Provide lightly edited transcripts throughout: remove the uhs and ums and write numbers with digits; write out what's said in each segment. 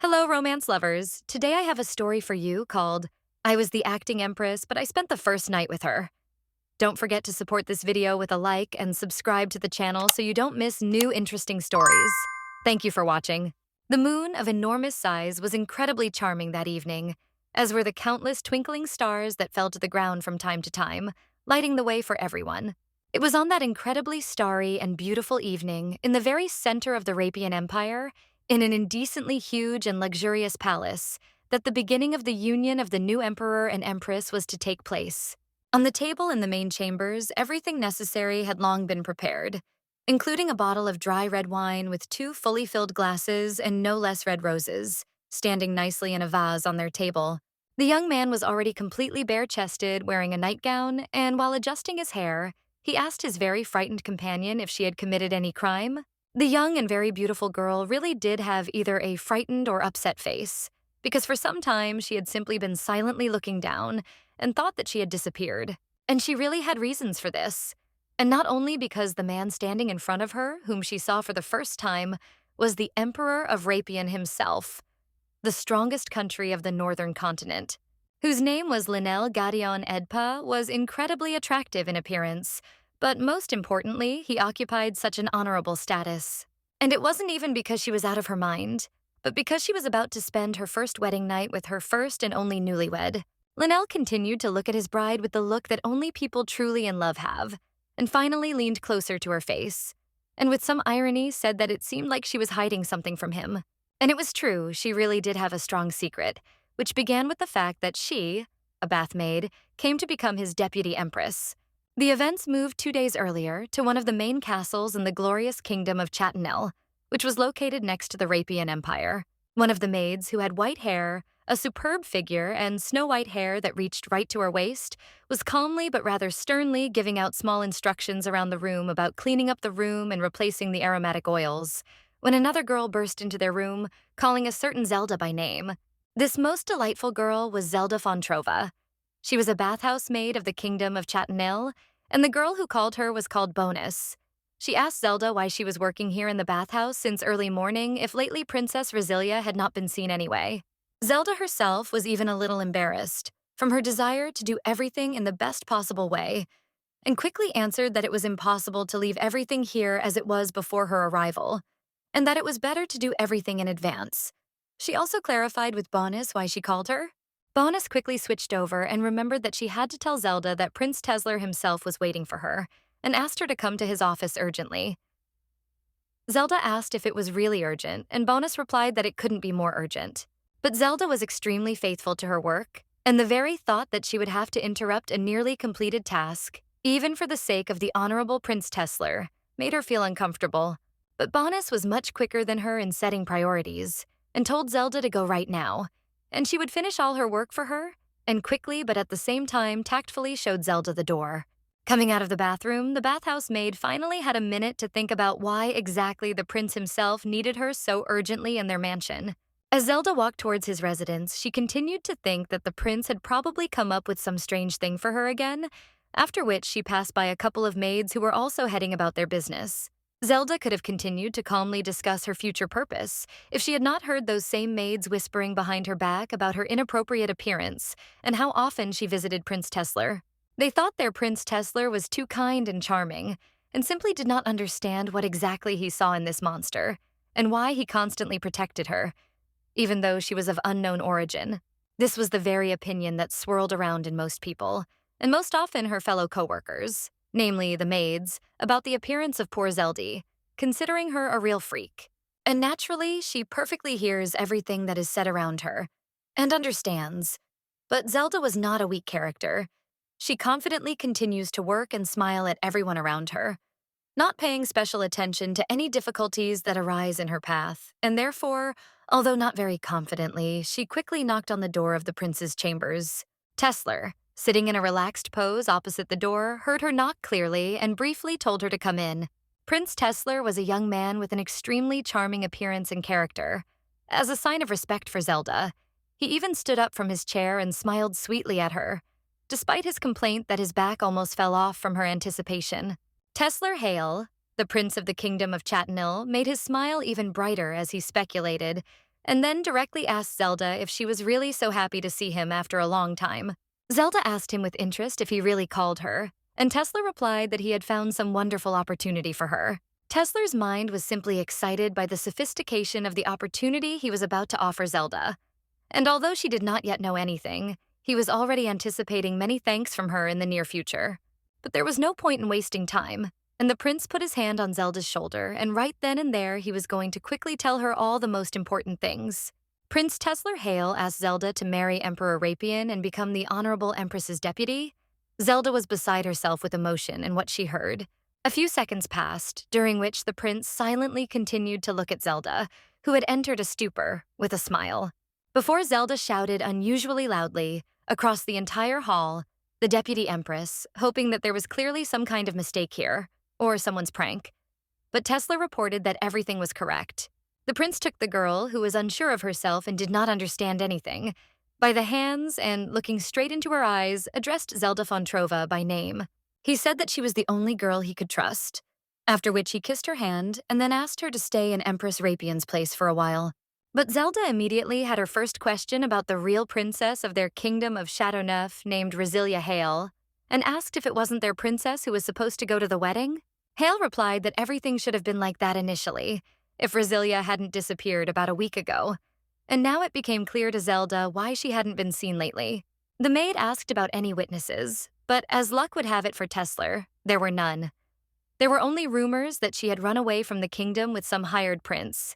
Hello, romance lovers. Today I have a story for you called I Was the Acting Empress, but I Spent the First Night with Her. Don't forget to support this video with a like and subscribe to the channel so you don't miss new interesting stories. Thank you for watching. The moon of enormous size was incredibly charming that evening, as were the countless twinkling stars that fell to the ground from time to time, lighting the way for everyone. It was on that incredibly starry and beautiful evening, in the very center of the Rapian Empire, in an indecently huge and luxurious palace, that the beginning of the union of the new emperor and empress was to take place. On the table in the main chambers, everything necessary had long been prepared, including a bottle of dry red wine with two fully filled glasses and no less red roses, standing nicely in a vase on their table. The young man was already completely bare-chested, wearing a nightgown, and while adjusting his hair, he asked his very frightened companion if she had committed any crime. The young and very beautiful girl really did have either a frightened or upset face, because for some time she had simply been silently looking down and thought that she had disappeared. And she really had reasons for this. And not only because the man standing in front of her, whom she saw for the first time, was the Emperor of Rapian himself, the strongest country of the northern continent, whose name was Linnell Gadion Edpa, was incredibly attractive in appearance, but most importantly, he occupied such an honorable status. And it wasn't even because she was out of her mind, but because she was about to spend her first wedding night with her first and only newlywed. Linnell continued to look at his bride with the look that only people truly in love have, and finally leaned closer to her face, and with some irony said that it seemed like she was hiding something from him. And it was true, she really did have a strong secret, which began with the fact that she, a bath maid, came to become his deputy empress. The events moved 2 days earlier to one of the main castles in the glorious kingdom of Chatanel, which was located next to the Rapian Empire. One of the maids, who had white hair, a superb figure, and snow-white hair that reached right to her waist, was calmly but rather sternly giving out small instructions around the room about cleaning up the room and replacing the aromatic oils, when another girl burst into their room, calling a certain Zelda by name. This most delightful girl was Zelda Fontrova. She was a bathhouse maid of the kingdom of Chatanel, and the girl who called her was called Bonus. She asked Zelda why she was working here in the bathhouse since early morning if lately Princess Rosilia had not been seen anyway. Zelda herself was even a little embarrassed from her desire to do everything in the best possible way, and quickly answered that it was impossible to leave everything here as it was before her arrival, and that it was better to do everything in advance. She also clarified with Bonus why she called her. Bonus quickly switched over and remembered that she had to tell Zelda that Prince Tesler himself was waiting for her, and asked her to come to his office urgently. Zelda asked if it was really urgent, and Bonus replied that it couldn't be more urgent. But Zelda was extremely faithful to her work, and the very thought that she would have to interrupt a nearly completed task, even for the sake of the honorable Prince Tesler, made her feel uncomfortable. But Bonus was much quicker than her in setting priorities, and told Zelda to go right now, and she would finish all her work for her, and quickly but at the same time tactfully showed Zelda the door. Coming out of the bathroom, the bathhouse maid finally had a minute to think about why exactly the prince himself needed her so urgently in their mansion. As Zelda walked towards his residence, she continued to think that the prince had probably come up with some strange thing for her again, after which she passed by a couple of maids who were also heading about their business. Zelda could have continued to calmly discuss her future purpose if she had not heard those same maids whispering behind her back about her inappropriate appearance and how often she visited Prince Tesler. They thought their Prince Tesler was too kind and charming, and simply did not understand what exactly he saw in this monster, and why he constantly protected her, even though she was of unknown origin. This was the very opinion that swirled around in most people, and most often her fellow co-workers, namely the maids, about the appearance of poor Zelda, considering her a real freak. And naturally, she perfectly hears everything that is said around her, and understands. But Zelda was not a weak character. She confidently continues to work and smile at everyone around her, not paying special attention to any difficulties that arise in her path, and therefore, although not very confidently, she quickly knocked on the door of the prince's chambers. Tesler, sitting in a relaxed pose opposite the door, heard her knock clearly and briefly told her to come in. Prince Tesler was a young man with an extremely charming appearance and character. As a sign of respect for Zelda, he even stood up from his chair and smiled sweetly at her, despite his complaint that his back almost fell off from her anticipation. Tesler Hale, the prince of the kingdom of Chatanel, made his smile even brighter as he speculated, and then directly asked Zelda if she was really so happy to see him after a long time. Zelda asked him with interest if he really called her, and Tesla replied that he had found some wonderful opportunity for her. Tesla's mind was simply excited by the sophistication of the opportunity he was about to offer Zelda. And although she did not yet know anything, he was already anticipating many thanks from her in the near future. But there was no point in wasting time, and the prince put his hand on Zelda's shoulder, and right then and there he was going to quickly tell her all the most important things. Prince Tesla Hale asked Zelda to marry Emperor Rapian and become the Honorable Empress's deputy. Zelda was beside herself with emotion in what she heard. A few seconds passed, during which the prince silently continued to look at Zelda, who had entered a stupor, with a smile. Before Zelda shouted unusually loudly, across the entire hall, the deputy empress, hoping that there was clearly some kind of mistake here, or someone's prank. But Tesla reported that everything was correct. The prince took the girl, who was unsure of herself and did not understand anything, by the hands and, looking straight into her eyes, addressed Zelda Fontrova by name. He said that she was the only girl he could trust, after which he kissed her hand and then asked her to stay in Empress Rapian's place for a while. But Zelda immediately had her first question about the real princess of their kingdom of Chateauneuf named Rosilia Hale, and asked if it wasn't their princess who was supposed to go to the wedding. Hale replied that everything should have been like that initially, if Rosilia hadn't disappeared about a week ago, and now it became clear to Zelda why she hadn't been seen lately. The maid asked about any witnesses, but as luck would have it for Tesla, there were none. There were only rumors that she had run away from the kingdom with some hired prince,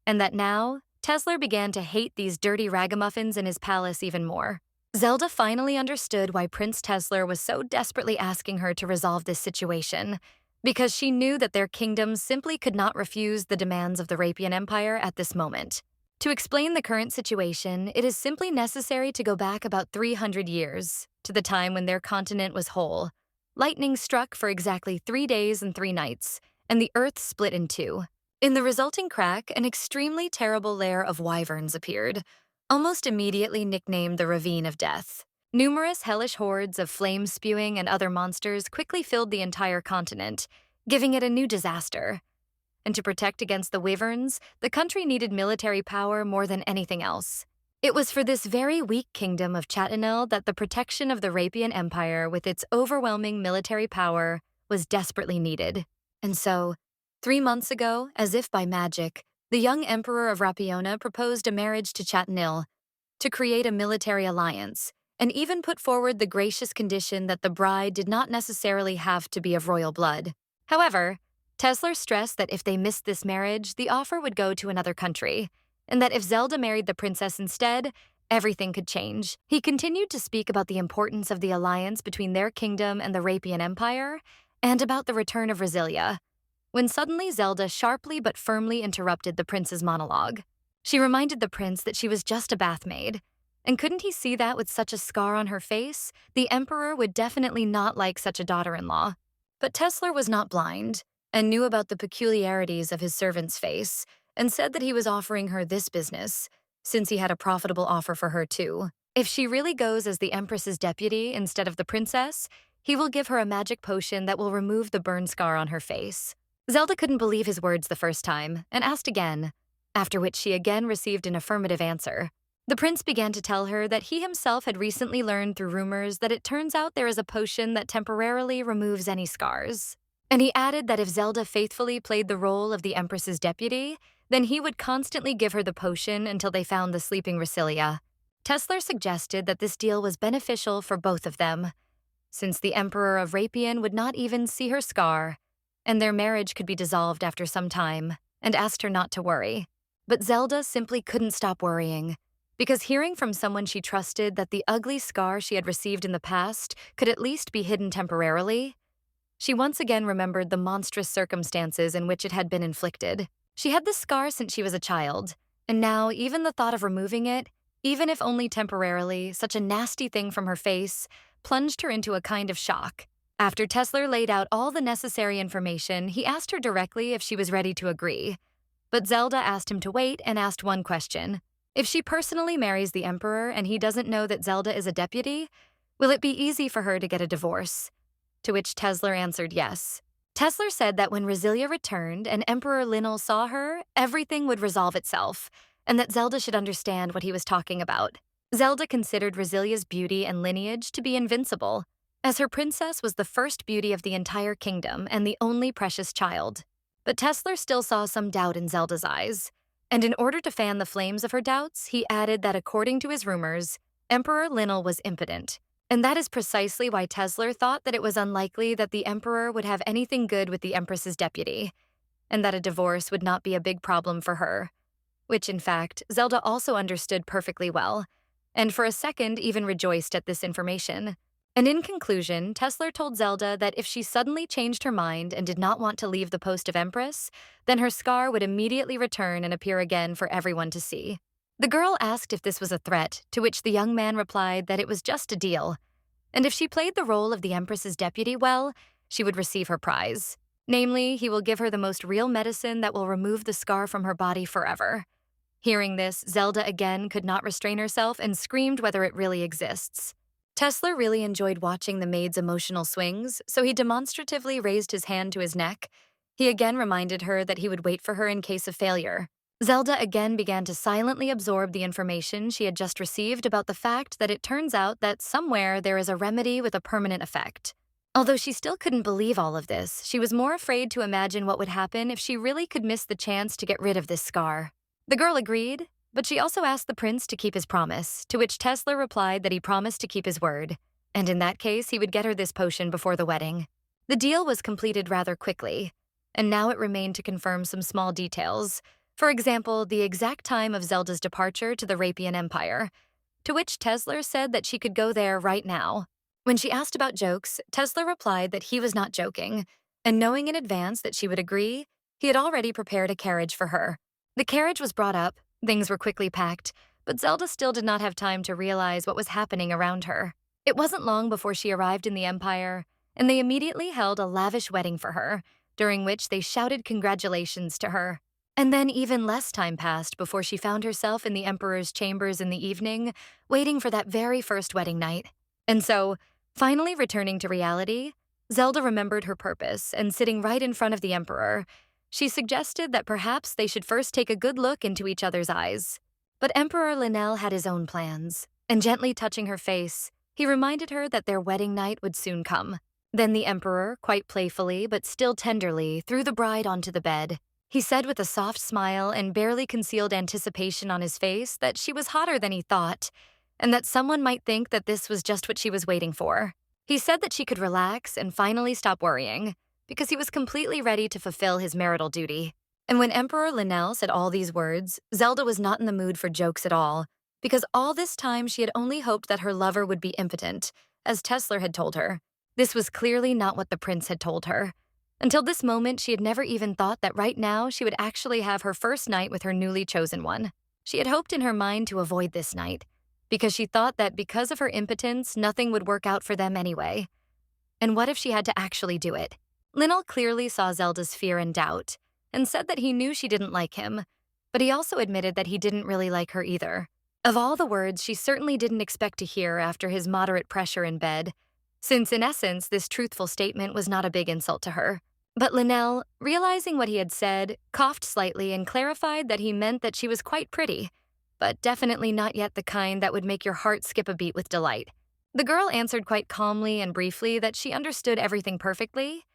and that now, Tesla began to hate these dirty ragamuffins in his palace even more. Zelda finally understood why Prince Tesla was so desperately asking her to resolve this situation, because she knew that their kingdom simply could not refuse the demands of the Rapian Empire at this moment. To explain the current situation, it is simply necessary to go back about 300 years, to the time when their continent was whole. Lightning struck for exactly 3 days and 3 nights, and the earth split in two. In the resulting crack, an extremely terrible lair of wyverns appeared, almost immediately nicknamed the Ravine of Death. Numerous hellish hordes of flame-spewing and other monsters quickly filled the entire continent, giving it a new disaster. And to protect against the wyverns, the country needed military power more than anything else. It was for this very weak kingdom of Chatanel that the protection of the Rapian Empire with its overwhelming military power was desperately needed. And so, 3 months ago, as if by magic, the young Emperor of Rapiona proposed a marriage to Chatanil to create a military alliance, and even put forward the gracious condition that the bride did not necessarily have to be of royal blood. However, Tesla stressed that if they missed this marriage, the offer would go to another country, and that if Zelda married the princess instead, everything could change. He continued to speak about the importance of the alliance between their kingdom and the Rapian Empire, and about the return of Rosilia, when suddenly Zelda sharply but firmly interrupted the prince's monologue. She reminded the prince that she was just a bathmaid, and couldn't he see that with such a scar on her face, the emperor would definitely not like such a daughter-in-law. But Tesla was not blind, and knew about the peculiarities of his servant's face, and said that he was offering her this business, since he had a profitable offer for her too. If she really goes as the Empress's deputy instead of the princess, he will give her a magic potion that will remove the burn scar on her face. Zelda couldn't believe his words the first time, and asked again, after which she again received an affirmative answer. The prince began to tell her that he himself had recently learned through rumors that it turns out there is a potion that temporarily removes any scars. And he added that if Zelda faithfully played the role of the Empress's deputy, then he would constantly give her the potion until they found the sleeping Rosilia. Tesla suggested that this deal was beneficial for both of them, since the Emperor of Rapian would not even see her scar, and their marriage could be dissolved after some time, and asked her not to worry. But Zelda simply couldn't stop worrying, because hearing from someone she trusted that the ugly scar she had received in the past could at least be hidden temporarily, she once again remembered the monstrous circumstances in which it had been inflicted. She had this scar since she was a child, and now even the thought of removing it, even if only temporarily, such a nasty thing from her face, plunged her into a kind of shock. After Tesla laid out all the necessary information, he asked her directly if she was ready to agree. But Zelda asked him to wait and asked one question. If she personally marries the Emperor and he doesn't know that Zelda is a deputy, will it be easy for her to get a divorce? To which Tesla answered yes. Tesla said that when Rosilia returned and Emperor Linnell saw her, everything would resolve itself, and that Zelda should understand what he was talking about. Zelda considered Rosilia's beauty and lineage to be invincible, as her princess was the first beauty of the entire kingdom and the only precious child. But Tesler still saw some doubt in Zelda's eyes, and in order to fan the flames of her doubts, he added that according to his rumors, Emperor Linnell was impotent. And that is precisely why Tesler thought that it was unlikely that the Emperor would have anything good with the Empress's deputy, and that a divorce would not be a big problem for her, which, in fact, Zelda also understood perfectly well, and for a second even rejoiced at this information. And in conclusion, Tesler told Zelda that if she suddenly changed her mind and did not want to leave the post of Empress, then her scar would immediately return and appear again for everyone to see. The girl asked if this was a threat, to which the young man replied that it was just a deal, and if she played the role of the Empress's deputy well, she would receive her prize. Namely, he will give her the most real medicine that will remove the scar from her body forever. Hearing this, Zelda again could not restrain herself and screamed whether it really exists. Tesler really enjoyed watching the maid's emotional swings, so he demonstratively raised his hand to his neck. He again reminded her that he would wait for her in case of failure. Zelda again began to silently absorb the information she had just received about the fact that it turns out that somewhere there is a remedy with a permanent effect. Although she still couldn't believe all of this, she was more afraid to imagine what would happen if she really could miss the chance to get rid of this scar. The girl agreed, but she also asked the prince to keep his promise, to which Tesler replied that he promised to keep his word, and in that case he would get her this potion before the wedding. The deal was completed rather quickly, and now it remained to confirm some small details. For example, the exact time of Zelda's departure to the Rapian Empire, to which Tesler said that she could go there right now. When she asked about jokes, Tesler replied that he was not joking, and knowing in advance that she would agree, he had already prepared a carriage for her. The carriage was brought up, things were quickly packed, but Zelda still did not have time to realize what was happening around her. It wasn't long before she arrived in the Empire, and they immediately held a lavish wedding for her, during which they shouted congratulations to her. And then even less time passed before she found herself in the Emperor's chambers in the evening, waiting for that very first wedding night. And so, finally returning to reality, Zelda remembered her purpose, and sitting right in front of the Emperor, she suggested that perhaps they should first take a good look into each other's eyes. But Emperor Linnell had his own plans, and gently touching her face, he reminded her that their wedding night would soon come. Then the Emperor, quite playfully but still tenderly, threw the bride onto the bed. He said with a soft smile and barely concealed anticipation on his face that she was hotter than he thought, and that someone might think that this was just what she was waiting for. He said that she could relax and finally stop worrying, because he was completely ready to fulfill his marital duty. And when Emperor Linnell said all these words, Zelda was not in the mood for jokes at all, because all this time she had only hoped that her lover would be impotent, as Tesler had told her. This was clearly not what the prince had told her. Until this moment, she had never even thought that right now she would actually have her first night with her newly chosen one. She had hoped in her mind to avoid this night, because she thought that because of her impotence, nothing would work out for them anyway. And what if she had to actually do it? Linnell clearly saw Zelda's fear and doubt, and said that he knew she didn't like him, but he also admitted that he didn't really like her either. Of all the words she certainly didn't expect to hear after his moderate pressure in bed, since in essence this truthful statement was not a big insult to her. But Linnell, realizing what he had said, coughed slightly and clarified that he meant that she was quite pretty, but definitely not yet the kind that would make your heart skip a beat with delight. The girl answered quite calmly and briefly that she understood everything perfectly,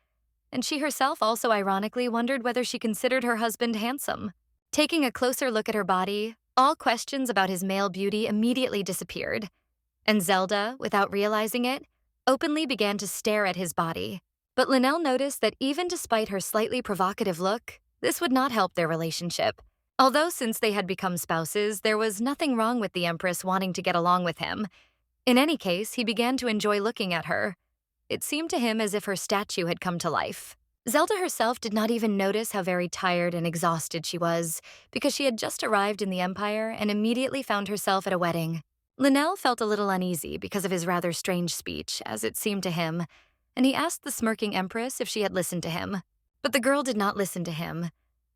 and she herself also ironically wondered whether she considered her husband handsome. Taking a closer look at her body, all questions about his male beauty immediately disappeared, and Zelda, without realizing it, openly began to stare at his body. But Linnell noticed that even despite her slightly provocative look, this would not help their relationship. Although since they had become spouses, there was nothing wrong with the Empress wanting to get along with him. In any case, he began to enjoy looking at her. It seemed to him as if her statue had come to life. Zelda herself did not even notice how very tired and exhausted she was, because she had just arrived in the Empire and immediately found herself at a wedding. Linnell felt a little uneasy because of his rather strange speech, as it seemed to him, and he asked the smirking Empress if she had listened to him. But the girl did not listen to him,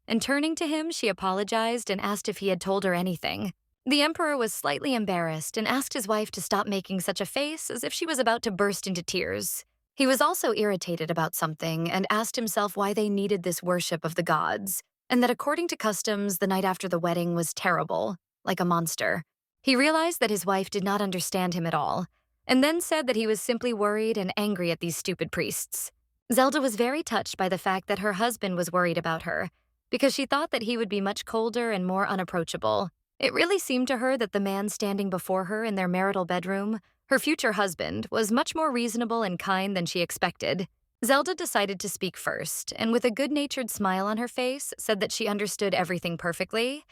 and turning to him, she apologized and asked if he had told her anything. The Emperor was slightly embarrassed and asked his wife to stop making such a face as if she was about to burst into tears. He was also irritated about something and asked himself why they needed this worship of the gods. and that according to customs, the night after the wedding was terrible, like a monster. He realized that his wife did not understand him at all, and then said that he was simply worried and angry at these stupid priests. Zelda was very touched by the fact that her husband was worried about her, because she thought that he would be much colder and more unapproachable. It really seemed to her that the man standing before her in their marital bedroom, her future husband, was much more reasonable and kind than she expected. Zelda decided to speak first, and with a good-natured smile on her face, said that she understood everything perfectly,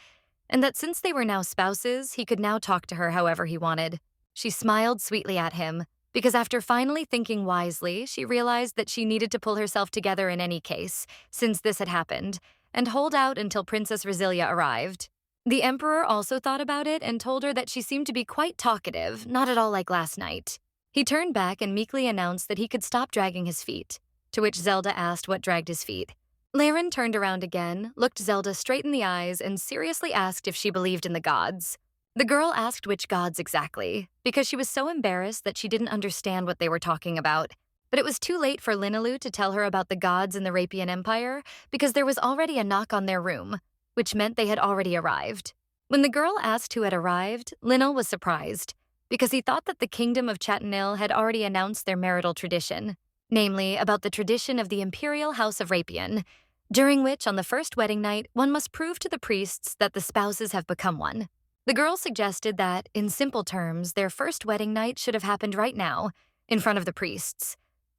and that since they were now spouses, he could now talk to her however he wanted. She smiled sweetly at him, because after finally thinking wisely, she realized that she needed to pull herself together in any case, since this had happened, and hold out until Princess Rosilia arrived. The Emperor also thought about it and told her that she seemed to be quite talkative, not at all like last night. He turned back and meekly announced that he could stop dragging his feet, to which Zelda asked what dragged his feet. Laren turned around again, looked Zelda straight in the eyes, and seriously asked if she believed in the gods. The girl asked which gods exactly, because she was so embarrassed that she didn't understand what they were talking about. But it was too late for Linalu to tell her about the gods in the Rapian Empire, because there was already a knock on their room, which meant they had already arrived. When the girl asked who had arrived, Linel was surprised, because he thought that the kingdom of Chatanil had already announced their marital tradition, namely about the tradition of the Imperial House of Rapian, during which, on the first wedding night, one must prove to the priests that the spouses have become one. The girl suggested that, in simple terms, their first wedding night should have happened right now, in front of the priests,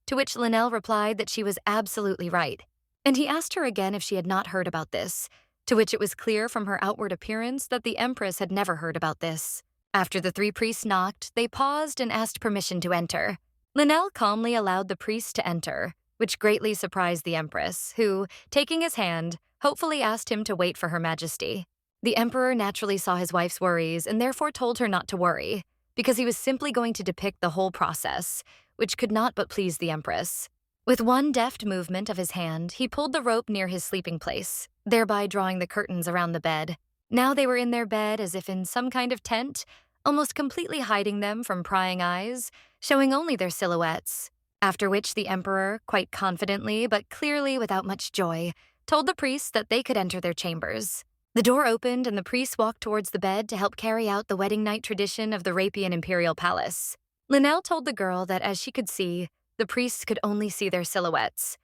to which Linnell replied that she was absolutely right, and he asked her again if she had not heard about this, to which it was clear from her outward appearance that the Empress had never heard about this. After the three priests knocked, they paused and asked permission to enter. Linnell calmly allowed the priests to enter, which greatly surprised the Empress, who, taking his hand, hopefully asked him to wait for Her Majesty. The Emperor naturally saw his wife's worries and therefore told her not to worry, because he was simply going to depict the whole process, which could not but please the Empress. With one deft movement of his hand, he pulled the rope near his sleeping place, thereby drawing the curtains around the bed. Now they were in their bed as if in some kind of tent, almost completely hiding them from prying eyes, showing only their silhouettes. After which the Emperor, quite confidently but clearly without much joy, told the priests that they could enter their chambers. The door opened and the priests walked towards the bed to help carry out the wedding night tradition of the Rapian Imperial Palace. Linnell told the girl that as she could see, the priests could only see their silhouettes.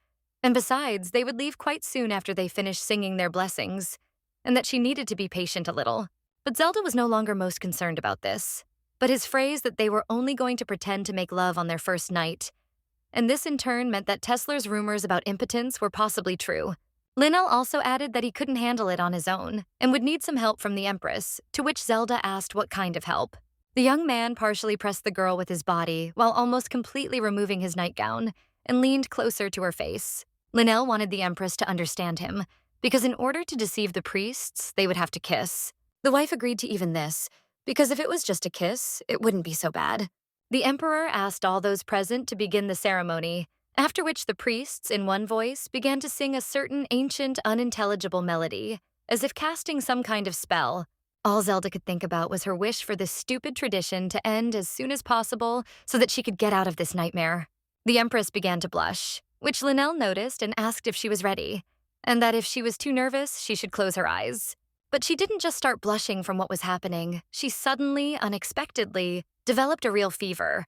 And besides, they would leave quite soon after they finished singing their blessings, and that she needed to be patient a little. But Zelda was no longer most concerned about this. But his phrase that they were only going to pretend to make love on their first night, and this in turn meant that Teslar's rumors about impotence were possibly true. Linnell also added that he couldn't handle it on his own, and would need some help from the Empress, to which Zelda asked what kind of help. The young man partially pressed the girl with his body, while almost completely removing his nightgown, and leaned closer to her face. Linnell wanted the Empress to understand him, because in order to deceive the priests, they would have to kiss. The wife agreed to even this, because if it was just a kiss, it wouldn't be so bad. The Emperor asked all those present to begin the ceremony, after which the priests, in one voice, began to sing a certain ancient, unintelligible melody, as if casting some kind of spell. All Zelda could think about was her wish for this stupid tradition to end as soon as possible so that she could get out of this nightmare. The Empress began to blush, which Linnell noticed and asked if she was ready, and that if she was too nervous, she should close her eyes. But she didn't just start blushing from what was happening. She suddenly, unexpectedly, developed a real fever,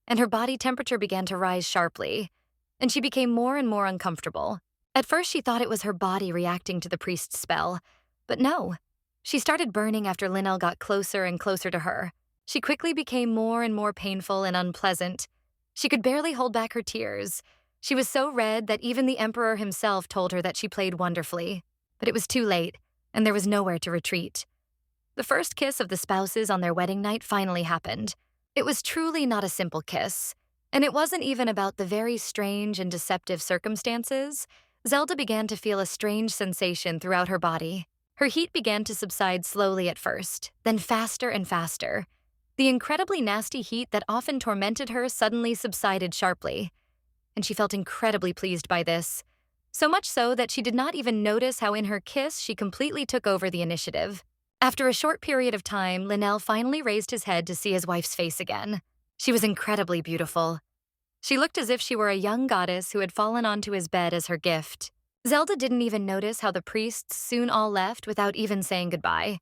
and her body temperature began to rise sharply, and she became more and more uncomfortable. At first, she thought it was her body reacting to the priest's spell, but no. She started burning after Linnell got closer and closer to her. She quickly became more and more painful and unpleasant. She could barely hold back her tears. She was so red that even the Emperor himself told her that she played wonderfully. But it was too late, and there was nowhere to retreat. The first kiss of the spouses on their wedding night finally happened. It was truly not a simple kiss, and it wasn't even about the very strange and deceptive circumstances. Zelda began to feel a strange sensation throughout her body. Her heat began to subside slowly at first, then faster and faster. The incredibly nasty heat that often tormented her suddenly subsided sharply, and she felt incredibly pleased by this, so much so that she did not even notice how in her kiss she completely took over the initiative. After a short period of time, Linnell finally raised his head to see his wife's face again. She was incredibly beautiful. She looked as if she were a young goddess who had fallen onto his bed as her gift. Zelda didn't even notice how the priests soon all left without even saying goodbye.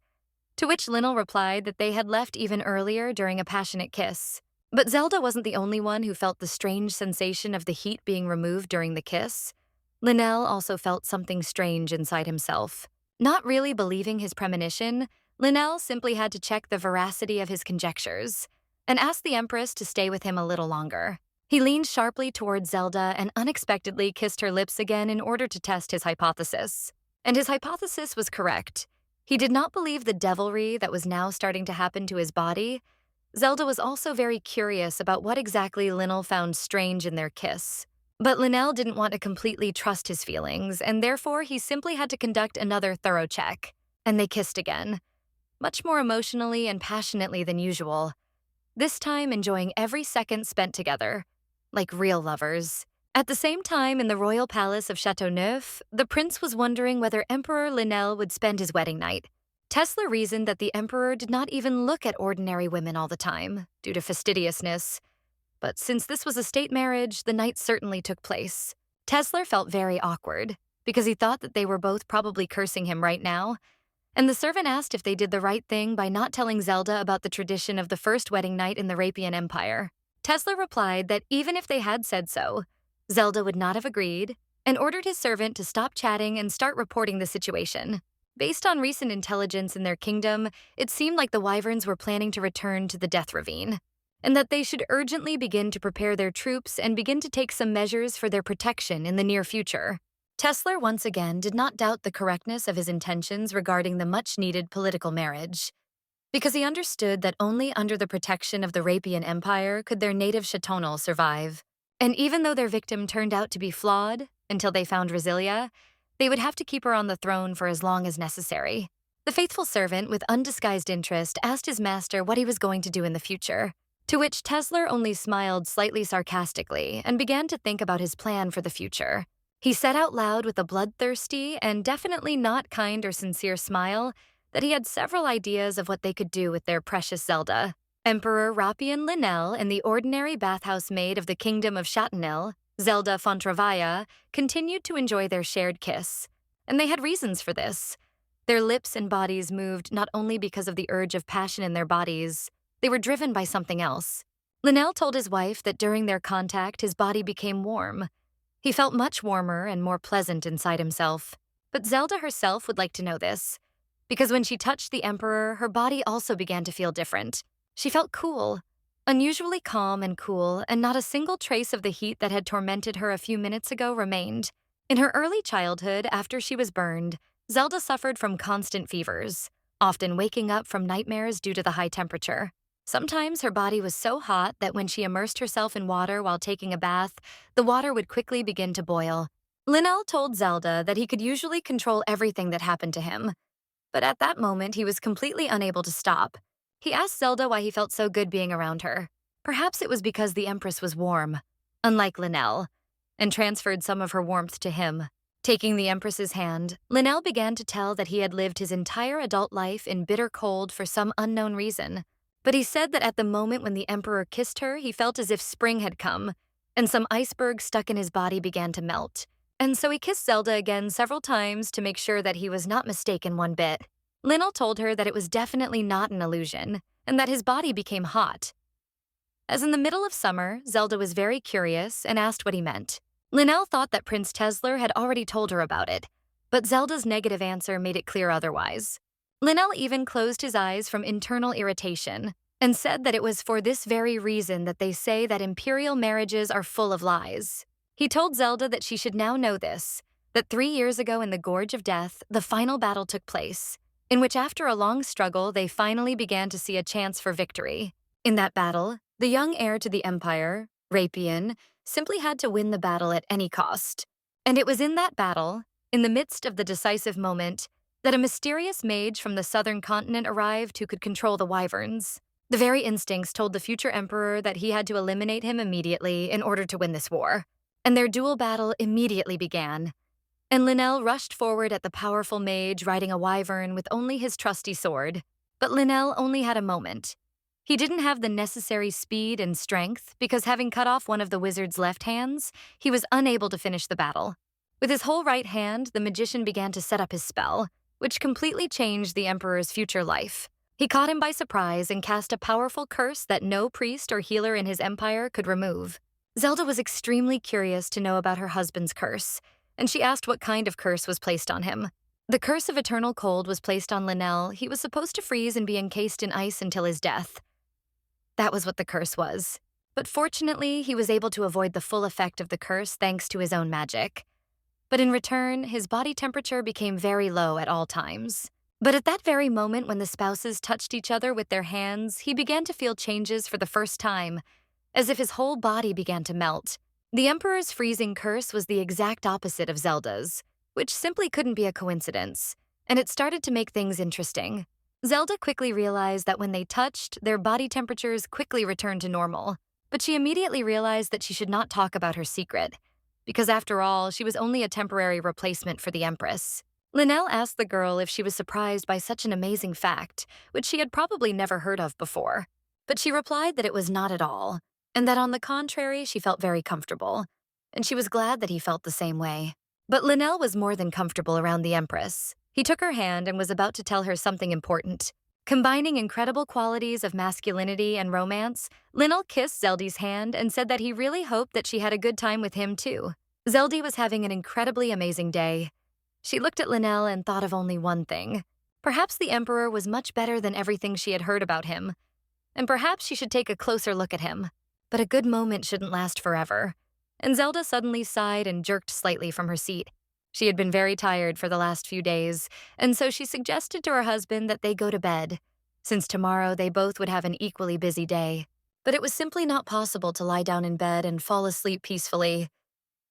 To which Linnell replied that they had left even earlier during a passionate kiss. But Zelda wasn't the only one who felt the strange sensation of the heat being removed during the kiss. Linnell also felt something strange inside himself. Not really believing his premonition, Linnell simply had to check the veracity of his conjectures and asked the Empress to stay with him a little longer. He leaned sharply towards Zelda and unexpectedly kissed her lips again in order to test his hypothesis. And his hypothesis was correct. He did not believe the devilry that was now starting to happen to his body. Zelda was also very curious about what exactly Linnell found strange in their kiss. But Linnell didn't want to completely trust his feelings, and therefore he simply had to conduct another thorough check. And they kissed again, much more emotionally and passionately than usual, this time enjoying every second spent together, like real lovers. At the same time, in the royal palace of Châteauneuf, the prince was wondering whether Emperor Linnell would spend his wedding night. Tesla reasoned that the emperor did not even look at ordinary women all the time, due to fastidiousness. But since this was a state marriage, the night certainly took place. Tesla felt very awkward, because he thought that they were both probably cursing him right now, and the servant asked if they did the right thing by not telling Zelda about the tradition of the first wedding night in the Rapian Empire. Tesla replied that even if they had said so, Zelda would not have agreed, and ordered his servant to stop chatting and start reporting the situation. Based on recent intelligence in their kingdom, it seemed like the Wyverns were planning to return to the Death Ravine, and that they should urgently begin to prepare their troops and begin to take some measures for their protection in the near future. Tesla once again did not doubt the correctness of his intentions regarding the much-needed political marriage, because he understood that only under the protection of the Rapian Empire could their native Chatonal survive. And even though their victim turned out to be flawed until they found Resilia, they would have to keep her on the throne for as long as necessary. The faithful servant, with undisguised interest, asked his master what he was going to do in the future, to which Tesla only smiled slightly sarcastically and began to think about his plan for the future. He said out loud with a bloodthirsty and definitely not kind or sincere smile that he had several ideas of what they could do with their precious Zelda. Emperor Rapian Linnell and the ordinary bathhouse maid of the kingdom of Chatanel, Zelda Fontravaya, continued to enjoy their shared kiss. And they had reasons for this. Their lips and bodies moved not only because of the urge of passion in their bodies, they were driven by something else. Linnell told his wife that during their contact, his body became warm. He felt much warmer and more pleasant inside himself. But Zelda herself would like to know this, because when she touched the Emperor, her body also began to feel different. She felt cool, unusually calm and cool, and not a single trace of the heat that had tormented her a few minutes ago remained. In her early childhood, after she was burned, Zelda suffered from constant fevers, often waking up from nightmares due to the high temperature. Sometimes her body was so hot that when she immersed herself in water while taking a bath, the water would quickly begin to boil. Linnell told Zelda that he could usually control everything that happened to him, but at that moment he was completely unable to stop. He asked Zelda why he felt so good being around her. Perhaps it was because the Empress was warm, unlike Linnell, and transferred some of her warmth to him. Taking the Empress's hand, Linnell began to tell that he had lived his entire adult life in bitter cold for some unknown reason. But he said that at the moment when the Emperor kissed her, he felt as if spring had come, and some iceberg stuck in his body began to melt. And so he kissed Zelda again several times to make sure that he was not mistaken one bit. Linnell told her that it was definitely not an illusion, and that his body became hot. As in the middle of summer, Zelda was very curious and asked what he meant. Linnell thought that Prince Tesler had already told her about it, but Zelda's negative answer made it clear otherwise. Linnell even closed his eyes from internal irritation and said that it was for this very reason that they say that imperial marriages are full of lies. He told Zelda that she should now know this, that 3 years ago in the Gorge of Death, the final battle took place, in which after a long struggle, they finally began to see a chance for victory. In that battle, the young heir to the empire, Rapian, simply had to win the battle at any cost. And it was in that battle, in the midst of the decisive moment, that a mysterious mage from the southern continent arrived who could control the Wyverns. The very instincts told the future emperor that he had to eliminate him immediately in order to win this war. And their duel battle immediately began. And Linnell rushed forward at the powerful mage riding a wyvern with only his trusty sword. But Linnell only had a moment. He didn't have the necessary speed and strength because having cut off one of the wizard's left hands, he was unable to finish the battle. With his whole right hand, the magician began to set up his spell, which completely changed the emperor's future life. He caught him by surprise and cast a powerful curse that no priest or healer in his empire could remove. Zelda was extremely curious to know about her husband's curse, and she asked what kind of curse was placed on him. The curse of eternal cold was placed on Linnell. He was supposed to freeze and be encased in ice until his death. That was what the curse was. But fortunately, he was able to avoid the full effect of the curse thanks to his own magic. But in return, his body temperature became very low at all times. But at that very moment when the spouses touched each other with their hands, he began to feel changes for the first time, as if his whole body began to melt. The Emperor's freezing curse was the exact opposite of Zelda's, which simply couldn't be a coincidence, and it started to make things interesting. Zelda quickly realized that when they touched, their body temperatures quickly returned to normal, but she immediately realized that she should not talk about her secret, because after all, she was only a temporary replacement for the Empress. Linnell asked the girl if she was surprised by such an amazing fact, which she had probably never heard of before. But she replied that it was not at all, and that on the contrary, she felt very comfortable, and she was glad that he felt the same way. But Linnell was more than comfortable around the Empress. He took her hand and was about to tell her something important. Combining incredible qualities of masculinity and romance, Linnell kissed Zeldy's hand and said that he really hoped that she had a good time with him too. Zeldy was having an incredibly amazing day. She looked at Linnell and thought of only one thing. Perhaps the Emperor was much better than everything she had heard about him, and perhaps she should take a closer look at him. But a good moment shouldn't last forever. And Zelda suddenly sighed and jerked slightly from her seat. She had been very tired for the last few days, and so she suggested to her husband that they go to bed, since tomorrow they both would have an equally busy day. But it was simply not possible to lie down in bed and fall asleep peacefully.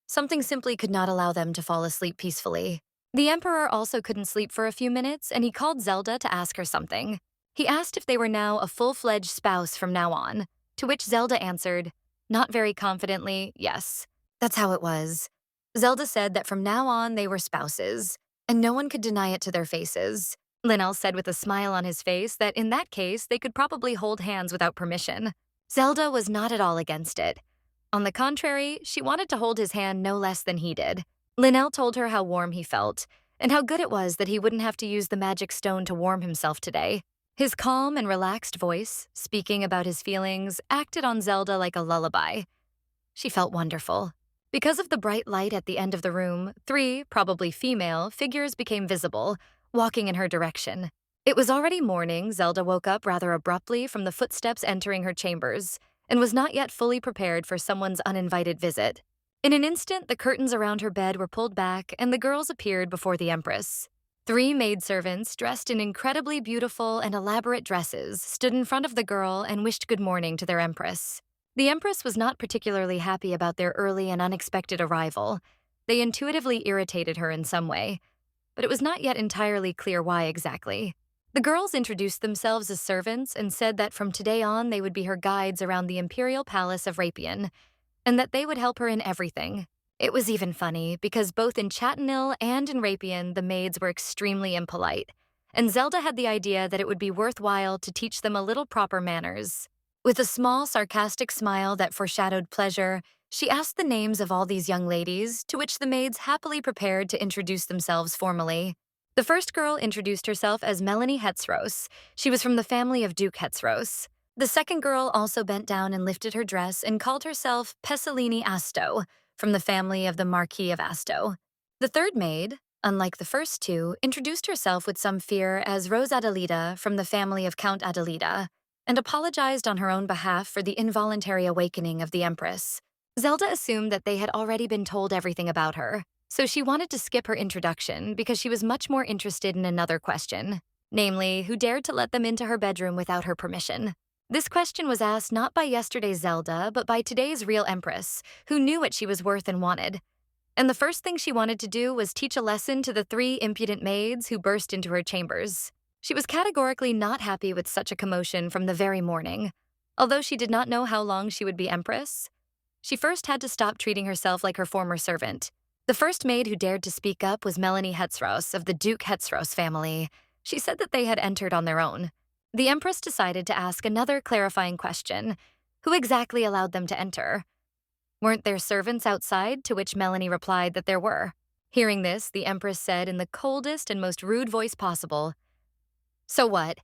Something simply could not allow them to fall asleep peacefully. The Emperor also couldn't sleep for a few minutes, and he called Zelda to ask her something. He asked if they were now a full-fledged spouse from now on, to which Zelda answered, not very confidently, yes. That's how it was. Zelda said that from now on they were spouses, and no one could deny it to their faces. Linnell said with a smile on his face that in that case they could probably hold hands without permission. Zelda was not at all against it. On the contrary, she wanted to hold his hand no less than he did. Linnell told her how warm he felt, and how good it was that he wouldn't have to use the magic stone to warm himself today. His calm and relaxed voice, speaking about his feelings, acted on Zelda like a lullaby. She felt wonderful. Because of the bright light at the end of the room, 3, probably female, figures became visible, walking in her direction. It was already morning. Zelda woke up rather abruptly from the footsteps entering her chambers, and was not yet fully prepared for someone's uninvited visit. In an instant, the curtains around her bed were pulled back, and the girls appeared before the Empress. 3 maidservants, dressed in incredibly beautiful and elaborate dresses, stood in front of the girl and wished good morning to their Empress. The Empress was not particularly happy about their early and unexpected arrival. They intuitively irritated her in some way, but it was not yet entirely clear why exactly. The girls introduced themselves as servants and said that from today on they would be her guides around the imperial palace of Reborn, and that they would help her in everything. It was even funny, because both in Chatinil and in Reborn the maids were extremely impolite, and Zelda had the idea that it would be worthwhile to teach them a little proper manners. With a small, sarcastic smile that foreshadowed pleasure, she asked the names of all these young ladies, to which the maids happily prepared to introduce themselves formally. The first girl introduced herself as Melanie Hetzros. She was from the family of Duke Hetzros. The second girl also bent down and lifted her dress and called herself Pessalini Asto, from the family of the Marquis of Asto. The third maid, unlike the first 2, introduced herself with some fear as Rose Adelida, from the family of Count Adelida, and apologized on her own behalf for the involuntary awakening of the Empress. Zelda assumed that they had already been told everything about her, so she wanted to skip her introduction because she was much more interested in another question, namely, who dared to let them into her bedroom without her permission. This question was asked not by yesterday's Zelda, but by today's real Empress, who knew what she was worth and wanted. And the first thing she wanted to do was teach a lesson to the 3 impudent maids who burst into her chambers. She was categorically not happy with such a commotion from the very morning. Although she did not know how long she would be Empress, she first had to stop treating herself like her former servant. The first maid who dared to speak up was Melanie Hetzros of the Duke Hetzros family. She said that they had entered on their own. The Empress decided to ask another clarifying question. Who exactly allowed them to enter? Weren't there servants outside? To which Melanie replied that there were. Hearing this, the Empress said in the coldest and most rude voice possible, "So what?"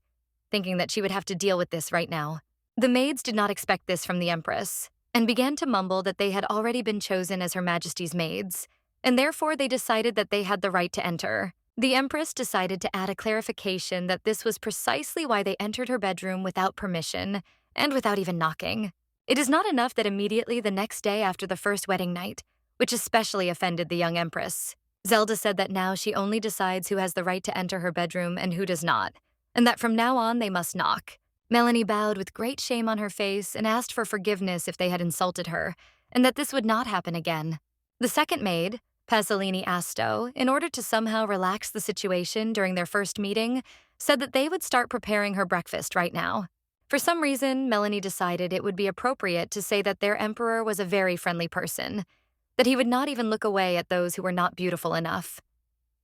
thinking that she would have to deal with this right now. The maids did not expect this from the Empress, and began to mumble that they had already been chosen as Her Majesty's maids, and therefore they decided that they had the right to enter. The Empress decided to add a clarification that this was precisely why they entered her bedroom without permission, and without even knocking. It is not enough that immediately the next day after the first wedding night, which especially offended the young Empress. Zelda said that now she only decides who has the right to enter her bedroom and who does not, and that from now on they must knock. Melanie bowed with great shame on her face and asked for forgiveness if they had insulted her, and that this would not happen again. The second maid, Pasolini Asto, in order to somehow relax the situation during their first meeting, said that they would start preparing her breakfast right now. For some reason, Melanie decided it would be appropriate to say that their emperor was a very friendly person, that he would not even look away at those who were not beautiful enough.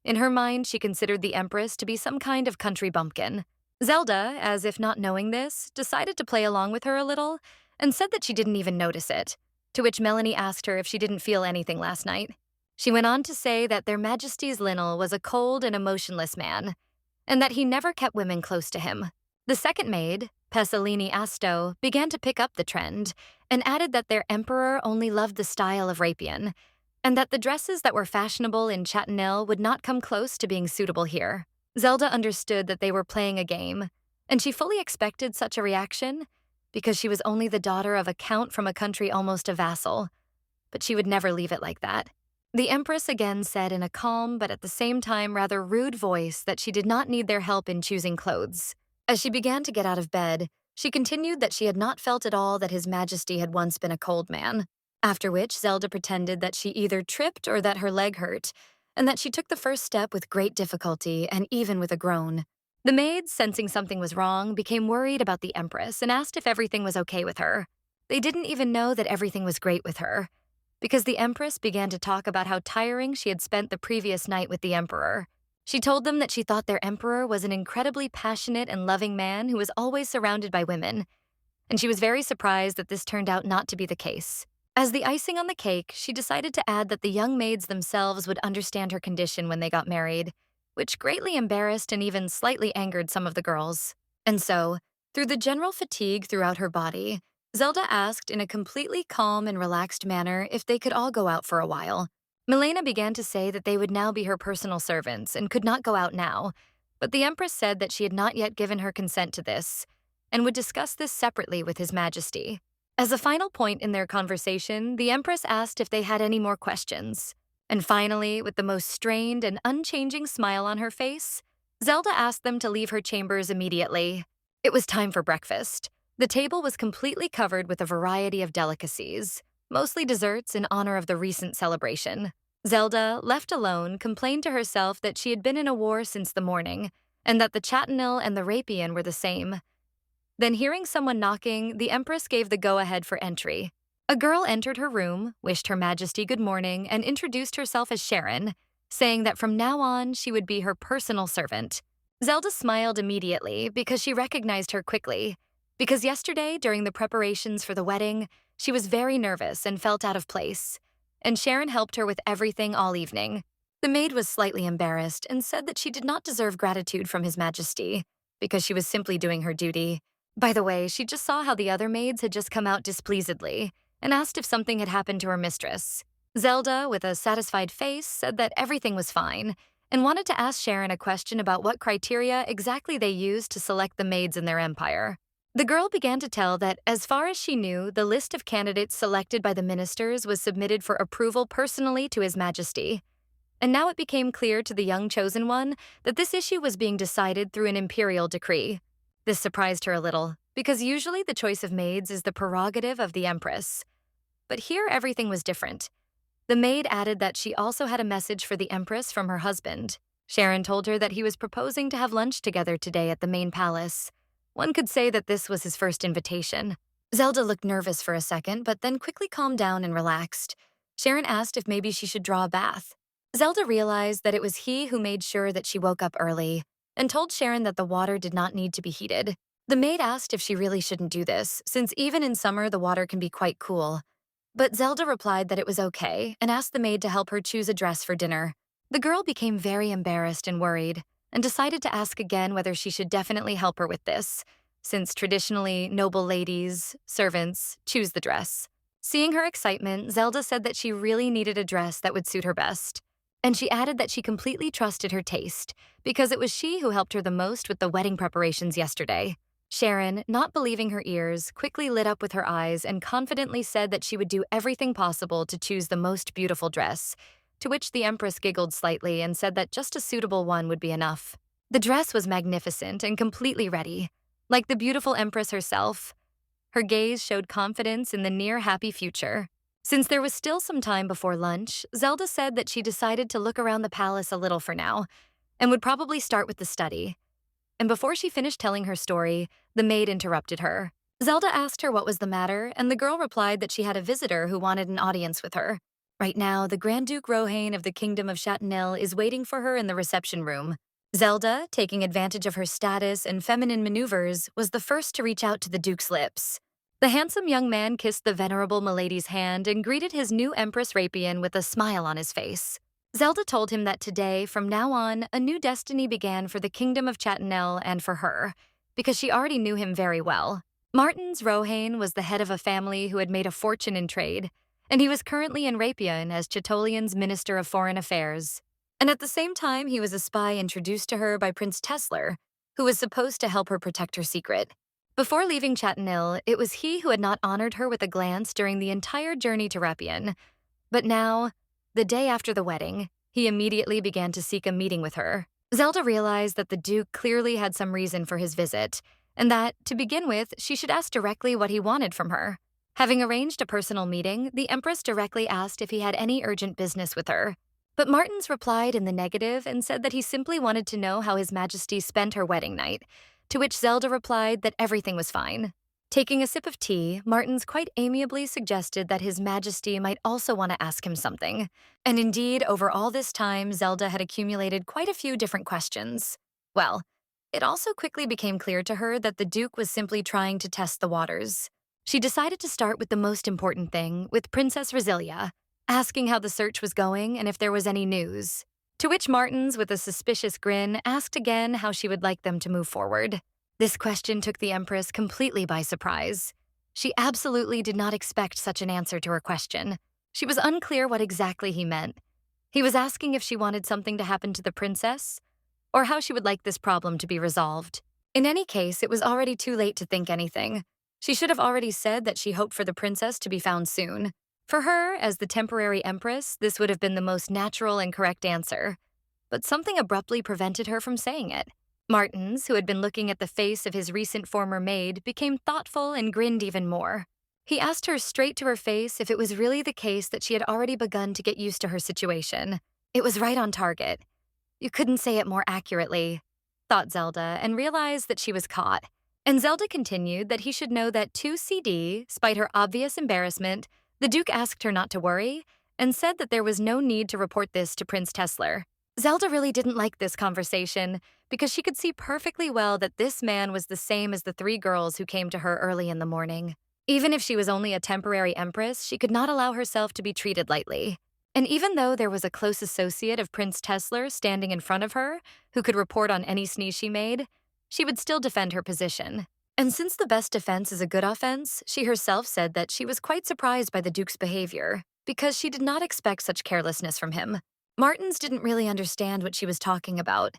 In her mind, she considered the Empress to be some kind of country bumpkin. Zelda, as if not knowing this, decided to play along with her a little and said that she didn't even notice it, to which Melanie asked her if she didn't feel anything last night. She went on to say that Their Majesty's Linnell was a cold and emotionless man, and that he never kept women close to him. The second maid, Pasolini Asto, began to pick up the trend and added that their emperor only loved the style of Rapian, and that the dresses that were fashionable in Chatanel would not come close to being suitable here. Zelda understood that they were playing a game, and she fully expected such a reaction because she was only the daughter of a count from a country almost a vassal, but she would never leave it like that. The Empress again said in a calm but at the same time rather rude voice that she did not need their help in choosing clothes. As she began to get out of bed, she continued that she had not felt at all that His Majesty had once been a cold man, after which Zelda pretended that she either tripped or that her leg hurt, and that she took the first step with great difficulty and even with a groan. The maids, sensing something was wrong, became worried about the Empress and asked if everything was okay with her. They didn't even know that everything was great with her, because the Empress began to talk about how tiring she had spent the previous night with the Emperor. She told them that she thought their Emperor was an incredibly passionate and loving man who was always surrounded by women, and she was very surprised that this turned out not to be the case. As the icing on the cake, she decided to add that the young maids themselves would understand her condition when they got married, which greatly embarrassed and even slightly angered some of the girls. And so, through the general fatigue throughout her body, Zelda asked in a completely calm and relaxed manner if they could all go out for a while. Milena began to say that they would now be her personal servants and could not go out now, but the Empress said that she had not yet given her consent to this, and would discuss this separately with His Majesty. As a final point in their conversation, the Empress asked if they had any more questions. And finally, with the most strained and unchanging smile on her face, Zelda asked them to leave her chambers immediately. It was time for breakfast. The table was completely covered with a variety of delicacies, mostly desserts in honor of the recent celebration. Zelda, left alone, complained to herself that she had been in a war since the morning, and that the Chatanel and the Rapian were the same. Then, hearing someone knocking, the Empress gave the go-ahead for entry. A girl entered her room, wished Her Majesty good morning, and introduced herself as Sharon, saying that from now on she would be her personal servant. Zelda smiled immediately because she recognized her quickly, because yesterday, during the preparations for the wedding, she was very nervous and felt out of place, and Sharon helped her with everything all evening. The maid was slightly embarrassed and said that she did not deserve gratitude from His Majesty, because she was simply doing her duty. By the way, she just saw how the other maids had just come out displeasedly and asked if something had happened to her mistress. Zelda, with a satisfied face, said that everything was fine and wanted to ask Sharon a question about what criteria exactly they used to select the maids in their empire. The girl began to tell that, as far as she knew, the list of candidates selected by the ministers was submitted for approval personally to His Majesty. And now it became clear to the young chosen one that this issue was being decided through an imperial decree. This surprised her a little, because usually the choice of maids is the prerogative of the Empress. But here everything was different. The maid added that she also had a message for the Empress from her husband. Sharon told her that he was proposing to have lunch together today at the main palace. One could say that this was his first invitation. Zelda looked nervous for a second, but then quickly calmed down and relaxed. Sharon asked if maybe she should draw a bath. Zelda realized that it was he who made sure that she woke up early, and told Sharon that the water did not need to be heated. The maid asked if she really shouldn't do this, since even in summer the water can be quite cool. But Zelda replied that it was okay and asked the maid to help her choose a dress for dinner. The girl became very embarrassed and worried, and decided to ask again whether she should definitely help her with this, since traditionally noble ladies, servants, choose the dress. Seeing her excitement, Zelda said that she really needed a dress that would suit her best. And she added that she completely trusted her taste, because it was she who helped her the most with the wedding preparations yesterday. Sharon, not believing her ears, quickly lit up with her eyes and confidently said that she would do everything possible to choose the most beautiful dress, to which the Empress giggled slightly and said that just a suitable one would be enough. The dress was magnificent and completely ready. Like the beautiful Empress herself, her gaze showed confidence in the near happy future. Since there was still some time before lunch, Zelda said that she decided to look around the palace a little for now, and would probably start with the study. And before she finished telling her story, the maid interrupted her. Zelda asked her what was the matter, and the girl replied that she had a visitor who wanted an audience with her. Right now, the Grand Duke Rohain of the Kingdom of Chatanel is waiting for her in the reception room. Zelda, taking advantage of her status and feminine maneuvers, was the first to reach out to the Duke's lips. The handsome young man kissed the venerable milady's hand and greeted his new Empress Rapian with a smile on his face. Zelda told him that today, from now on, a new destiny began for the Kingdom of Chatanel and for her, because she already knew him very well. Martins Rohain was the head of a family who had made a fortune in trade, and he was currently in Rapian as Chatolian's Minister of Foreign Affairs. And at the same time, he was a spy introduced to her by Prince Tesler, who was supposed to help her protect her secret. Before leaving Chatanel, it was he who had not honored her with a glance during the entire journey to Rapian. But now, the day after the wedding, he immediately began to seek a meeting with her. Zelda realized that the Duke clearly had some reason for his visit, and that, to begin with, she should ask directly what he wanted from her. Having arranged a personal meeting, the Empress directly asked if he had any urgent business with her. But Martins replied in the negative and said that he simply wanted to know how His Majesty spent her wedding night, to which Zelda replied that everything was fine. Taking a sip of tea, Martins quite amiably suggested that His Majesty might also want to ask him something. And indeed, over all this time, Zelda had accumulated quite a few different questions. Well, it also quickly became clear to her that the Duke was simply trying to test the waters. She decided to start with the most important thing, with Princess Rosilia, asking how the search was going and if there was any news. To which Martins, with a suspicious grin, asked again how she would like them to move forward. This question took the Empress completely by surprise. She absolutely did not expect such an answer to her question. She was unclear what exactly he meant. He was asking if she wanted something to happen to the princess, or how she would like this problem to be resolved. In any case, it was already too late to think anything. She should have already said that she hoped for the princess to be found soon. For her, as the temporary Empress, this would have been the most natural and correct answer. But something abruptly prevented her from saying it. Martins, who had been looking at the face of his recent former maid, became thoughtful and grinned even more. He asked her straight to her face if it was really the case that she had already begun to get used to her situation. It was right on target. You couldn't say it more accurately, thought Zelda, and realized that she was caught. And Zelda continued that he should know that 2CD, despite her obvious embarrassment, the Duke asked her not to worry, and said that there was no need to report this to Prince Tesler. Zelda really didn't like this conversation, because she could see perfectly well that this man was the same as the three girls who came to her early in the morning. Even if she was only a temporary Empress, she could not allow herself to be treated lightly. And even though there was a close associate of Prince Tesler standing in front of her, who could report on any sneeze she made, she would still defend her position. And since the best defense is a good offense, she herself said that she was quite surprised by the Duke's behavior, because she did not expect such carelessness from him. Martins didn't really understand what she was talking about,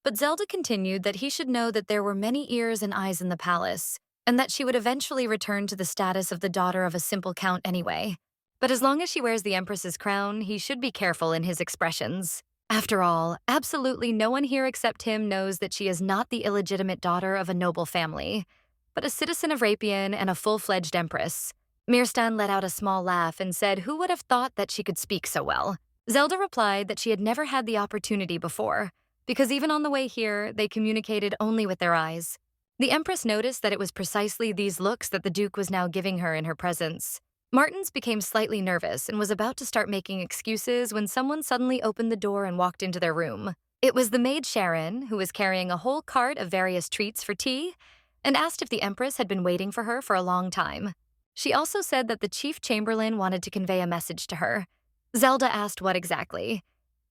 but Zelda continued that he should know that there were many ears and eyes in the palace, and that she would eventually return to the status of the daughter of a simple count anyway. But as long as she wears the Empress's crown, he should be careful in his expressions. After all, absolutely no one here except him knows that she is not the illegitimate daughter of a noble family, but a citizen of Rapian and a full-fledged Empress. Mirstan let out a small laugh and said who would have thought that she could speak so well. Zelda replied that she had never had the opportunity before, because even on the way here, they communicated only with their eyes. The Empress noticed that it was precisely these looks that the Duke was now giving her in her presence. Martins became slightly nervous and was about to start making excuses when someone suddenly opened the door and walked into their room. It was the maid Sharon, who was carrying a whole cart of various treats for tea, and asked if the Empress had been waiting for her for a long time. She also said that the Chief Chamberlain wanted to convey a message to her. Zelda asked what exactly,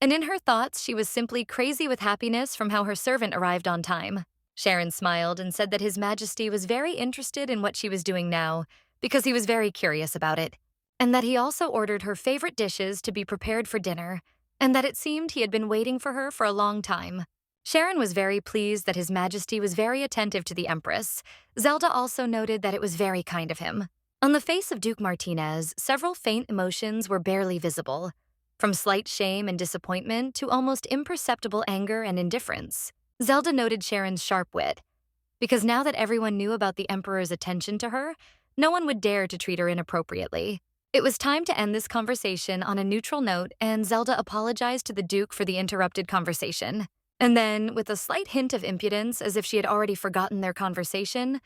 And in her thoughts, she was simply crazy with happiness from how her servant arrived on time. Sharon smiled and said that His Majesty was very interested in what she was doing now because he was very curious about it, and that he also ordered her favorite dishes to be prepared for dinner, and that it seemed he had been waiting for her for a long time. Sharon was very pleased that His Majesty was very attentive to the Empress. Zelda also noted that it was very kind of him. On the face of Duke Martinez, several faint emotions were barely visible, from slight shame and disappointment to almost imperceptible anger and indifference. Zelda noted Sharon's sharp wit, because now that everyone knew about the Emperor's attention to her, no one would dare to treat her inappropriately. It was time to end this conversation on a neutral note, and Zelda apologized to the Duke for the interrupted conversation. And then, with a slight hint of impudence, as if she had already forgotten their conversation,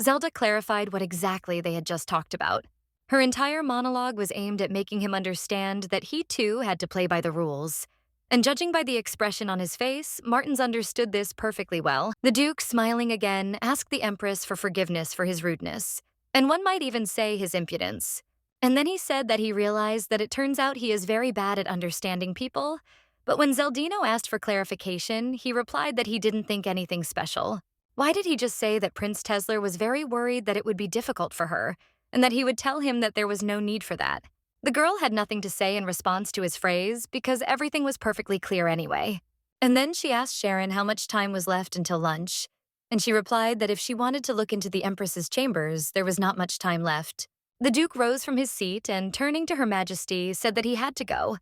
Zelda clarified what exactly they had just talked about. Her entire monologue was aimed at making him understand that he too had to play by the rules. And judging by the expression on his face, Martins understood this perfectly well. The Duke, smiling again, asked the Empress for forgiveness for his rudeness, and one might even say his impudence. And then he said that he realized that it turns out he is very bad at understanding people, but when Zeldino asked for clarification, he replied that he didn't think anything special. Why did he just say that Prince Tesler was very worried that it would be difficult for her, and that he would tell him that there was no need for that? The girl had nothing to say in response to his phrase because everything was perfectly clear anyway. And then she asked Sharon how much time was left until lunch, and she replied that if she wanted to look into the Empress's chambers, there was not much time left. The Duke rose from his seat and, turning to Her Majesty, said that he had to go,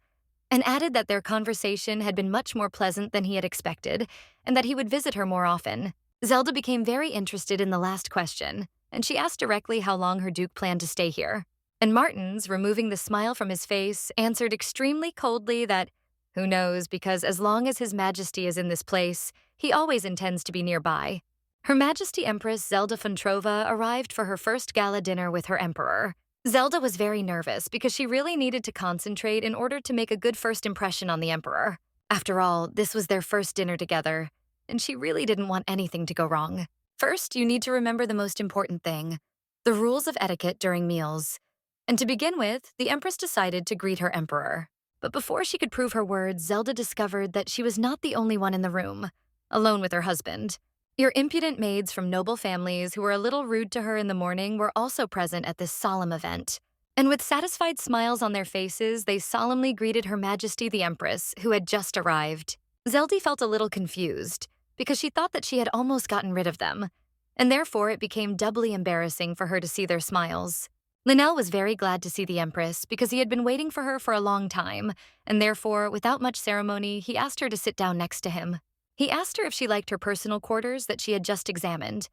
and added that their conversation had been much more pleasant than he had expected, and that he would visit her more often. Zelda became very interested in the last question, and she asked directly how long her Duke planned to stay here. And Martins, removing the smile from his face, answered extremely coldly that, who knows, because as long as His Majesty is in this place, he always intends to be nearby. Her Majesty Empress Zelda Fontrova arrived for her first gala dinner with her Emperor. Zelda was very nervous because she really needed to concentrate in order to make a good first impression on the Emperor. After all, this was their first dinner together, and she really didn't want anything to go wrong. First, you need to remember the most important thing: the rules of etiquette during meals. And to begin with, the Empress decided to greet her Emperor. But before she could prove her words, Zelda discovered that she was not the only one in the room, alone with her husband. Your impudent maids from noble families who were a little rude to her in the morning were also present at this solemn event. And with satisfied smiles on their faces, they solemnly greeted Her Majesty the Empress, who had just arrived. Zelda felt a little confused, because she thought that she had almost gotten rid of them, and therefore it became doubly embarrassing for her to see their smiles. Linnell was very glad to see the Empress because he had been waiting for her for a long time, and therefore, without much ceremony, he asked her to sit down next to him. He asked her if she liked her personal quarters that she had just examined.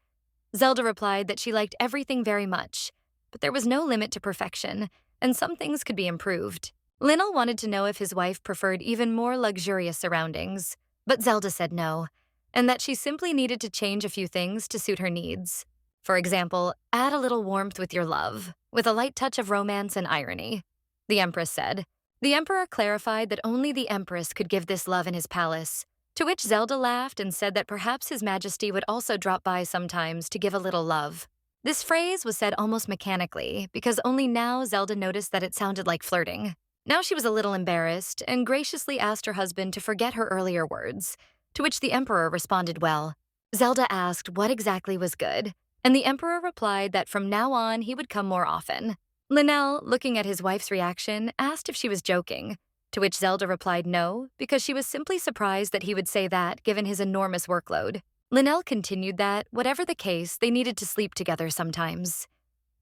Zelda replied that she liked everything very much, but there was no limit to perfection, and some things could be improved. Linnell wanted to know if his wife preferred even more luxurious surroundings, but Zelda said no, and that she simply needed to change a few things to suit her needs. For example, add a little warmth with your love, with a light touch of romance and irony, the Empress said. The Emperor clarified that only the Empress could give this love in his palace, to which Zelda laughed and said that perhaps His Majesty would also drop by sometimes to give a little love. This phrase was said almost mechanically, because only now Zelda noticed that it sounded like flirting. Now she was a little embarrassed and graciously asked her husband to forget her earlier words, to which the Emperor responded well. Zelda asked what exactly was good, and the Emperor replied that from now on he would come more often. Linnell, looking at his wife's reaction, asked if she was joking, to which Zelda replied no, because she was simply surprised that he would say that given his enormous workload. Linnell continued that, whatever the case, they needed to sleep together sometimes,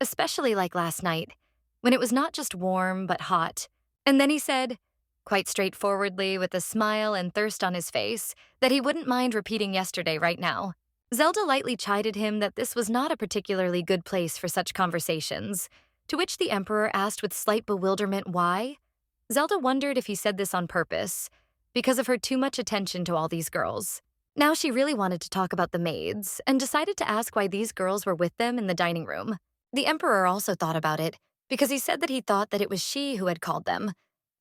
especially like last night, when it was not just warm but hot. And then he said, quite straightforwardly with a smile and thirst on his face, that he wouldn't mind repeating yesterday right now. Zelda lightly chided him that this was not a particularly good place for such conversations, to which the Emperor asked with slight bewilderment why. Zelda wondered if he said this on purpose, because of her too much attention to all these girls. Now she really wanted to talk about the maids, and decided to ask why these girls were with them in the dining room. The Emperor also thought about it, because he said that he thought that it was she who had called them,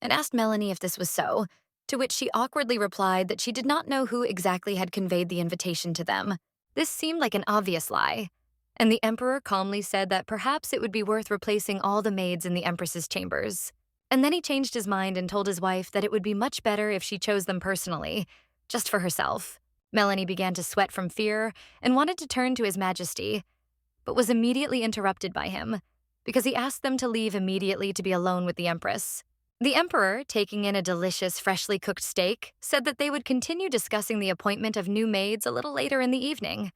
and asked Melanie if this was so, to which she awkwardly replied that she did not know who exactly had conveyed the invitation to them. This seemed like an obvious lie, and the Emperor calmly said that perhaps it would be worth replacing all the maids in the Empress's chambers. And then he changed his mind and told his wife that it would be much better if she chose them personally, just for herself. Melanie began to sweat from fear and wanted to turn to His Majesty, but was immediately interrupted by him because he asked them to leave immediately to be alone with the Empress. The Emperor, taking in a delicious, freshly cooked steak, said that they would continue discussing the appointment of new maids a little later in the evening,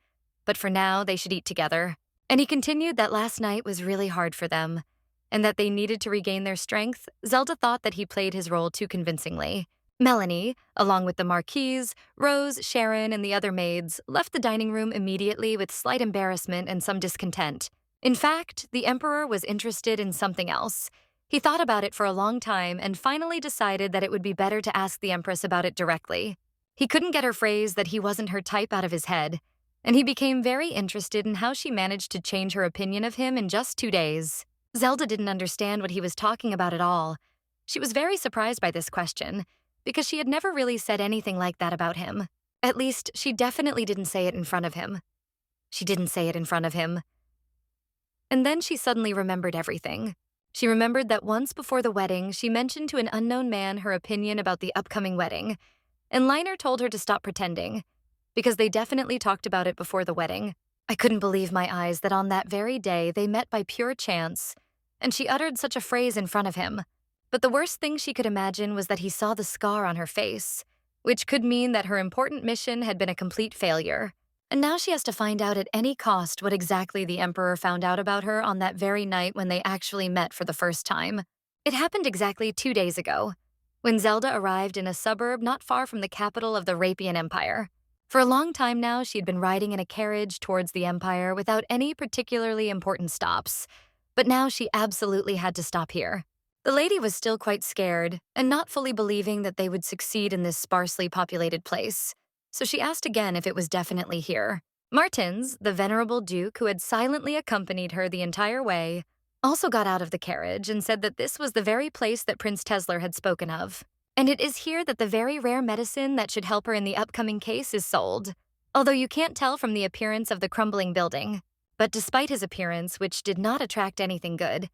but for now they should eat together. And he continued that last night was really hard for them, and that they needed to regain their strength. Zelda thought that he played his role too convincingly. Melanie, along with the Marquise, Rose, Sharon, and the other maids, left the dining room immediately with slight embarrassment and some discontent. In fact, the Emperor was interested in something else. He thought about it for a long time and finally decided that it would be better to ask the Empress about it directly. He couldn't get her phrase that he wasn't her type out of his head, and he became very interested in how she managed to change her opinion of him in just 2 days. Zelda didn't understand what he was talking about at all. She was very surprised by this question, because she had never really said anything like that about him. At least, she definitely didn't say it in front of him. She didn't say it in front of him. And then she suddenly remembered everything. She remembered that once before the wedding, she mentioned to an unknown man her opinion about the upcoming wedding, and Liner told her to stop pretending, because they definitely talked about it before the wedding. I couldn't believe my eyes that on that very day they met by pure chance, and she uttered such a phrase in front of him. But the worst thing she could imagine was that he saw the scar on her face, which could mean that her important mission had been a complete failure. And now she has to find out at any cost what exactly the Emperor found out about her on that very night when they actually met for the first time. It happened exactly 2 days ago, when Zelda arrived in a suburb not far from the capital of the Rapian Empire. For a long time now, she'd been riding in a carriage towards the Empire without any particularly important stops, but now she absolutely had to stop here. The lady was still quite scared and not fully believing that they would succeed in this sparsely populated place, so she asked again if it was definitely here. Martins, the venerable duke who had silently accompanied her the entire way, also got out of the carriage and said that this was the very place that Prince Tesler had spoken of. And it is here that the very rare medicine that should help her in the upcoming case is sold, although you can't tell from the appearance of the crumbling building. But despite his appearance, which did not attract anything good,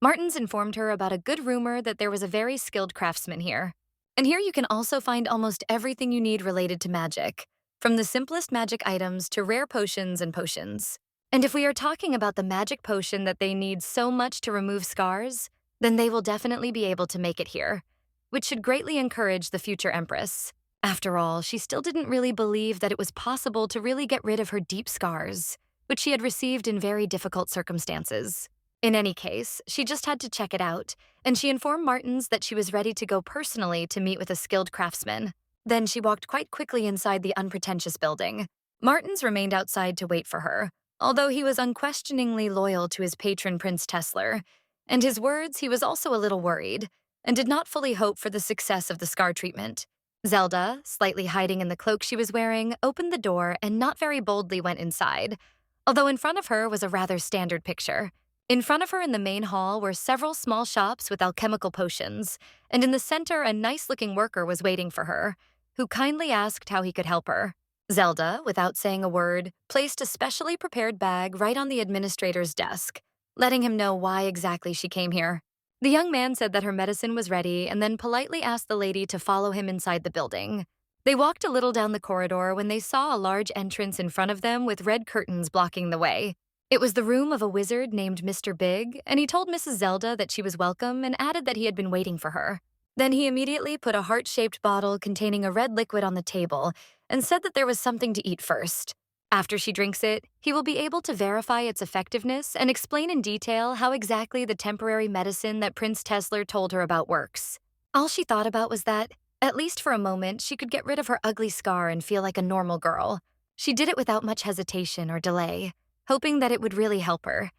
Martins informed her about a good rumor that there was a very skilled craftsman here. And here you can also find almost everything you need related to magic, from the simplest magic items to rare potions and potions. And if we are talking about the magic potion that they need so much to remove scars, then they will definitely be able to make it here, which should greatly encourage the future Empress. After all, she still didn't really believe that it was possible to really get rid of her deep scars, which she had received in very difficult circumstances. In any case, she just had to check it out, and she informed Martins that she was ready to go personally to meet with a skilled craftsman. Then she walked quite quickly inside the unpretentious building. Martins remained outside to wait for her, although he was unquestioningly loyal to his patron Prince Tesler, and his words he was also a little worried, and did not fully hope for the success of the scar treatment. Zelda, slightly hiding in the cloak she was wearing, opened the door and not very boldly went inside, although in front of her was a rather standard picture. In front of her in the main hall were several small shops with alchemical potions, and in the center a nice-looking worker was waiting for her, who kindly asked how he could help her. Zelda, without saying a word, placed a specially prepared bag right on the administrator's desk, letting him know why exactly she came here. The young man said that her medicine was ready and then politely asked the lady to follow him inside the building. They walked a little down the corridor when they saw a large entrance in front of them with red curtains blocking the way. It was the room of a wizard named Mr. Big, and he told Mrs. Zelda that she was welcome and added that he had been waiting for her. Then he immediately put a heart-shaped bottle containing a red liquid on the table and said that there was something to eat first. After she drinks it, he will be able to verify its effectiveness and explain in detail how exactly the temporary medicine that Prince Tesler told her about works. All she thought about was that, at least for a moment, she could get rid of her ugly scar and feel like a normal girl. She did it without much hesitation or delay, hoping that it would really help her.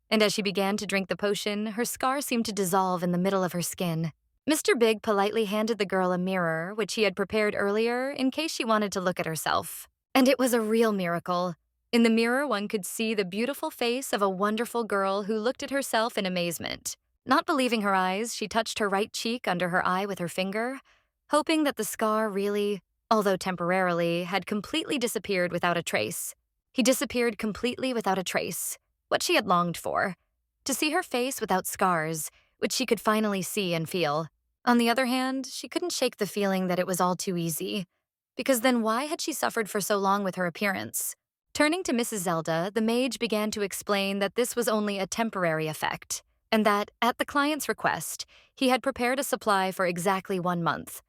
And as she began to drink the potion, her scar seemed to dissolve in the middle of her skin. Mr. Big politely handed the girl a mirror, which he had prepared earlier in case she wanted to look at herself. And it was a real miracle. In the mirror, one could see the beautiful face of a wonderful girl who looked at herself in amazement. Not believing her eyes, she touched her right cheek under her eye with her finger, hoping that the scar really, although temporarily, had completely disappeared without a trace. He disappeared completely without a trace, what she had longed for. To see her face without scars, which she could finally see and feel. On the other hand, she couldn't shake the feeling that it was all too easy. Because then why had she suffered for so long with her appearance? Turning to Mrs. Zelda, the mage began to explain that this was only a temporary effect, and that, at the client's request, he had prepared a supply for exactly 1 month,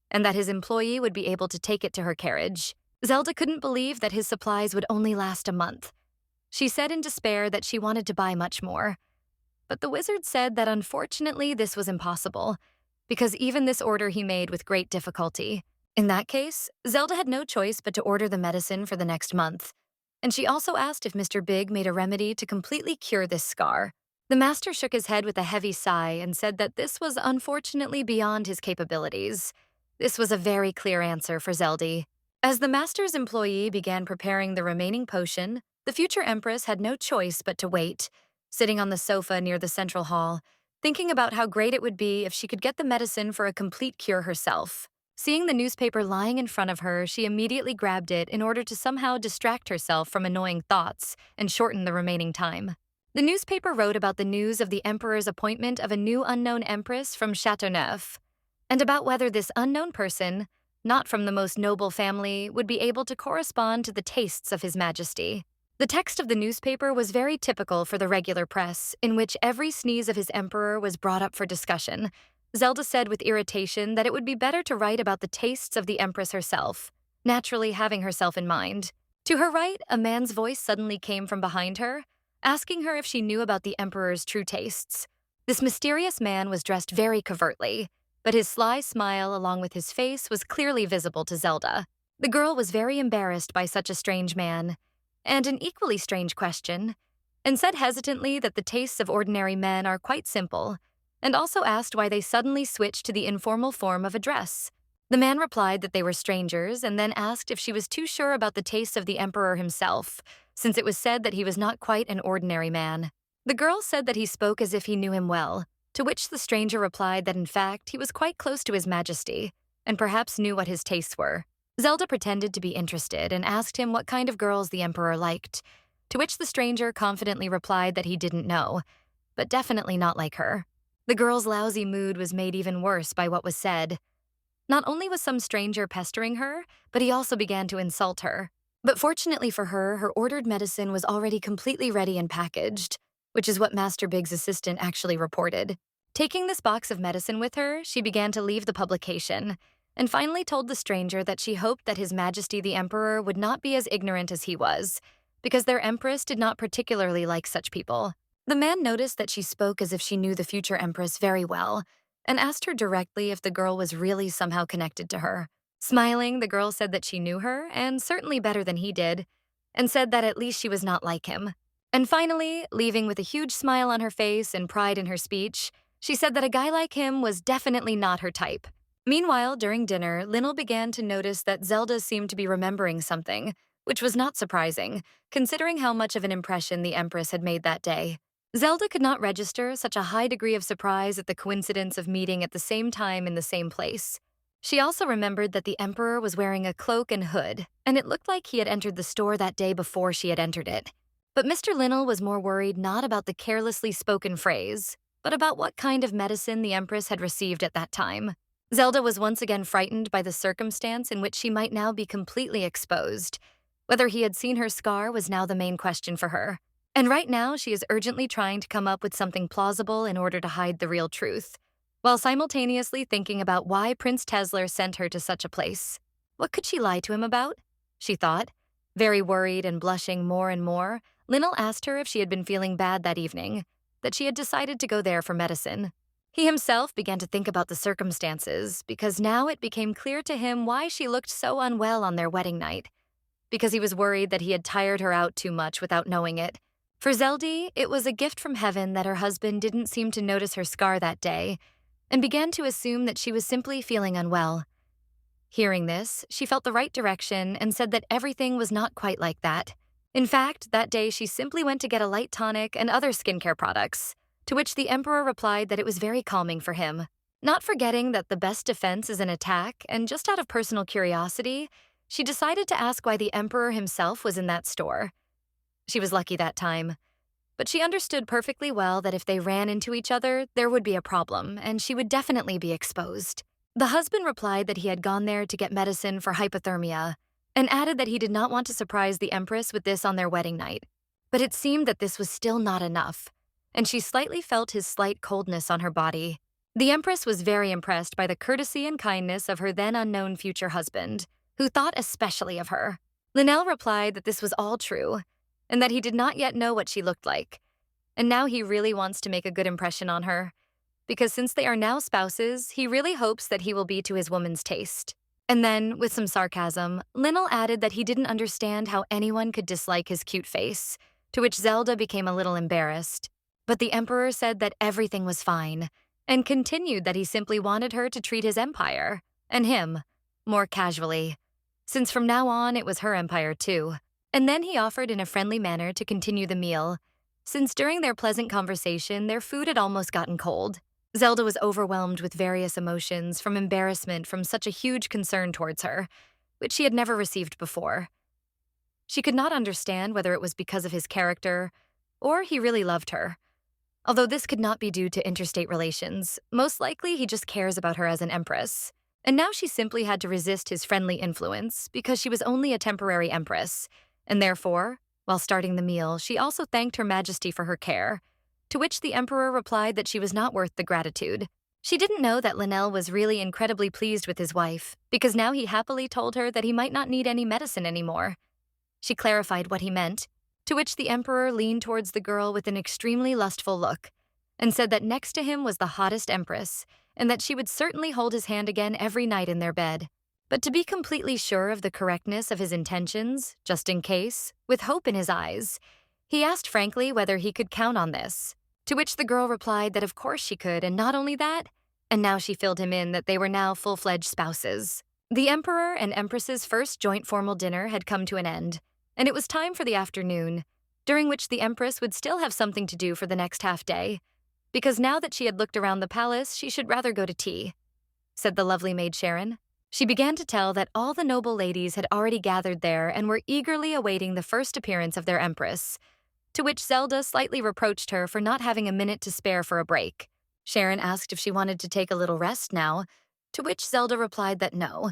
and that his employee would be able to take it to her carriage. Zelda couldn't believe that his supplies would only last a month. She said in despair that she wanted to buy much more. But the wizard said that unfortunately this was impossible, because even this order he made with great difficulty. In that case, Zelda had no choice but to order the medicine for the next month. And she also asked if Mr. Big made a remedy to completely cure this scar. The master shook his head with a heavy sigh and said that this was unfortunately beyond his capabilities. This was a very clear answer for Zelda. As the master's employee began preparing the remaining potion, the future Empress had no choice but to wait, sitting on the sofa near the central hall, thinking about how great it would be if she could get the medicine for a complete cure herself. Seeing the newspaper lying in front of her, she immediately grabbed it in order to somehow distract herself from annoying thoughts and shorten the remaining time. The newspaper wrote about the news of the Emperor's appointment of a new unknown Empress from Châteauneuf, and about whether this unknown person, not from the most noble family, would be able to correspond to the tastes of His Majesty. The text of the newspaper was very typical for the regular press, in which every sneeze of his emperor was brought up for discussion. Zelda said with irritation that it would be better to write about the tastes of the Empress herself, naturally having herself in mind. To her right, a man's voice suddenly came from behind her, asking her if she knew about the Emperor's true tastes. This mysterious man was dressed very covertly, but his sly smile along with his face was clearly visible to Zelda. The girl was very embarrassed by such a strange man, and an equally strange question, and said hesitantly that the tastes of ordinary men are quite simple, and also asked why they suddenly switched to the informal form of address. The man replied that they were strangers and then asked if she was too sure about the tastes of the Emperor himself, since it was said that he was not quite an ordinary man. The girl said that he spoke as if he knew him well, to which the stranger replied that in fact he was quite close to His Majesty, and perhaps knew what his tastes were. Zelda pretended to be interested and asked him what kind of girls the Emperor liked, to which the stranger confidently replied that he didn't know, but definitely not like her. The girl's lousy mood was made even worse by what was said. Not only was some stranger pestering her, but he also began to insult her. But fortunately for her, her ordered medicine was already completely ready and packaged, which is what Master Big's assistant actually reported. Taking this box of medicine with her, she began to leave the publication, and finally told the stranger that she hoped that His Majesty the Emperor would not be as ignorant as he was, because their Empress did not particularly like such people. The man noticed that she spoke as if she knew the future Empress very well, and asked her directly if the girl was really somehow connected to her. Smiling, the girl said that she knew her, and certainly better than he did, and said that at least she was not like him. And finally, leaving with a huge smile on her face and pride in her speech, she said that a guy like him was definitely not her type. Meanwhile, during dinner, Linnell began to notice that Zelda seemed to be remembering something, which was not surprising, considering how much of an impression the Empress had made that day. Zelda could not register such a high degree of surprise at the coincidence of meeting at the same time in the same place. She also remembered that the Emperor was wearing a cloak and hood, and it looked like he had entered the store that day before she had entered it. But Mr. Linnell was more worried not about the carelessly spoken phrase, but about what kind of medicine the Empress had received at that time. Zelda was once again frightened by the circumstance in which she might now be completely exposed. Whether he had seen her scar was now the main question for her. And right now, she is urgently trying to come up with something plausible in order to hide the real truth, while simultaneously thinking about why Prince Tesler sent her to such a place. What could she lie to him about? She thought. Very worried and blushing more and more, Linnell asked her if she had been feeling bad that evening, that she had decided to go there for medicine. He himself began to think about the circumstances, because now it became clear to him why she looked so unwell on their wedding night, because he was worried that he had tired her out too much without knowing it. For Zelda, it was a gift from heaven that her husband didn't seem to notice her scar that day, and began to assume that she was simply feeling unwell. Hearing this, she felt the right direction and said that everything was not quite like that. In fact, that day she simply went to get a light tonic and other skincare products, to which the Emperor replied that it was very calming for him. Not forgetting that the best defense is an attack, and just out of personal curiosity, she decided to ask why the Emperor himself was in that store. She was lucky that time. But she understood perfectly well that if they ran into each other, there would be a problem, and she would definitely be exposed. The husband replied that he had gone there to get medicine for hypothermia, and added that he did not want to surprise the Empress with this on their wedding night. But it seemed that this was still not enough, and she slightly felt his slight coldness on her body. The Empress was very impressed by the courtesy and kindness of her then unknown future husband, who thought especially of her. Linnell replied that this was all true, and that he did not yet know what she looked like, and now he really wants to make a good impression on her, because since they are now spouses, he really hopes that he will be to his woman's taste. And then, with some sarcasm, Linnell added that he didn't understand how anyone could dislike his cute face, to which Zelda became a little embarrassed. But the Emperor said that everything was fine, and continued that he simply wanted her to treat his empire, and him, more casually, since from now on it was her empire too. And then he offered in a friendly manner to continue the meal, since during their pleasant conversation, their food had almost gotten cold. Zelda was overwhelmed with various emotions from embarrassment from such a huge concern towards her, which she had never received before. She could not understand whether it was because of his character, or he really loved her. Although this could not be due to interstate relations, most likely he just cares about her as an empress. And now she simply had to resist his friendly influence because she was only a temporary empress, and therefore, while starting the meal, she also thanked Her Majesty for her care, to which the Emperor replied that she was not worth the gratitude. She didn't know that Linnell was really incredibly pleased with his wife, because now he happily told her that he might not need any medicine anymore. She clarified what he meant, to which the Emperor leaned towards the girl with an extremely lustful look, and said that next to him was the hottest Empress, and that she would certainly hold his hand again every night in their bed. But to be completely sure of the correctness of his intentions, just in case, with hope in his eyes, he asked frankly whether he could count on this, to which the girl replied that of course she could, and not only that, and now she filled him in that they were now full-fledged spouses. The Emperor and Empress's first joint formal dinner had come to an end, and it was time for the afternoon, during which the Empress would still have something to do for the next half-day, because now that she had looked around the palace, she should rather go to tea, said the lovely maid Sharon. She began to tell that all the noble ladies had already gathered there and were eagerly awaiting the first appearance of their Empress, to which Zelda slightly reproached her for not having a minute to spare for a break. Sharon asked if she wanted to take a little rest now, to which Zelda replied that no,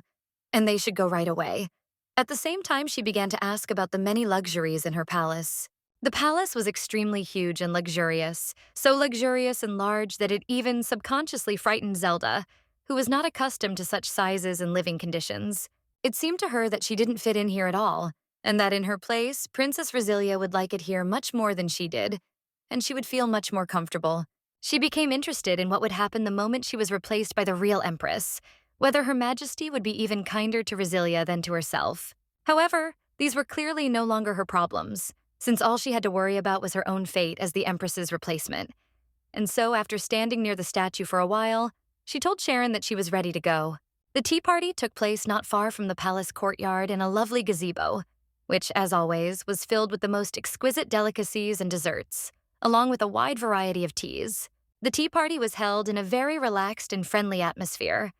and they should go right away. At the same time, she began to ask about the many luxuries in her palace. The palace was extremely huge and luxurious, so luxurious and large that it even subconsciously frightened Zelda, who was not accustomed to such sizes and living conditions. It seemed to her that she didn't fit in here at all, and that in her place, Princess Rosilia would like it here much more than she did, and she would feel much more comfortable. She became interested in what would happen the moment she was replaced by the real Empress, whether Her Majesty would be even kinder to Rosilia than to herself. However, these were clearly no longer her problems, since all she had to worry about was her own fate as the Empress's replacement. And so, after standing near the statue for a while, she told Sharon that she was ready to go. The tea party took place not far from the palace courtyard in a lovely gazebo, which, as always, was filled with the most exquisite delicacies and desserts, along with a wide variety of teas. The tea party was held in a very relaxed and friendly atmosphere.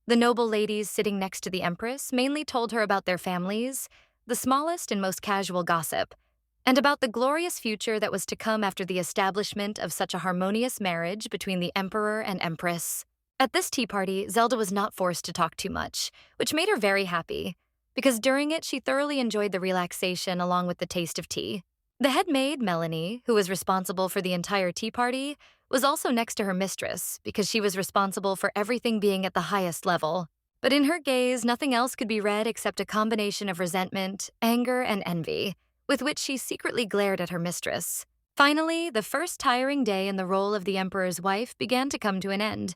The noble ladies sitting next to the Empress mainly told her about their families, the smallest and most casual gossip, and about the glorious future that was to come after the establishment of such a harmonious marriage between the Emperor and Empress. At this tea party, Zelda was not forced to talk too much, which made her very happy, because during it she thoroughly enjoyed the relaxation along with the taste of tea. The head maid, Melanie, who was responsible for the entire tea party, was also next to her mistress because she was responsible for everything being at the highest level. But in her gaze, nothing else could be read except a combination of resentment, anger, and envy, with which she secretly glared at her mistress. Finally, the first tiring day in the role of the Emperor's wife began to come to an end,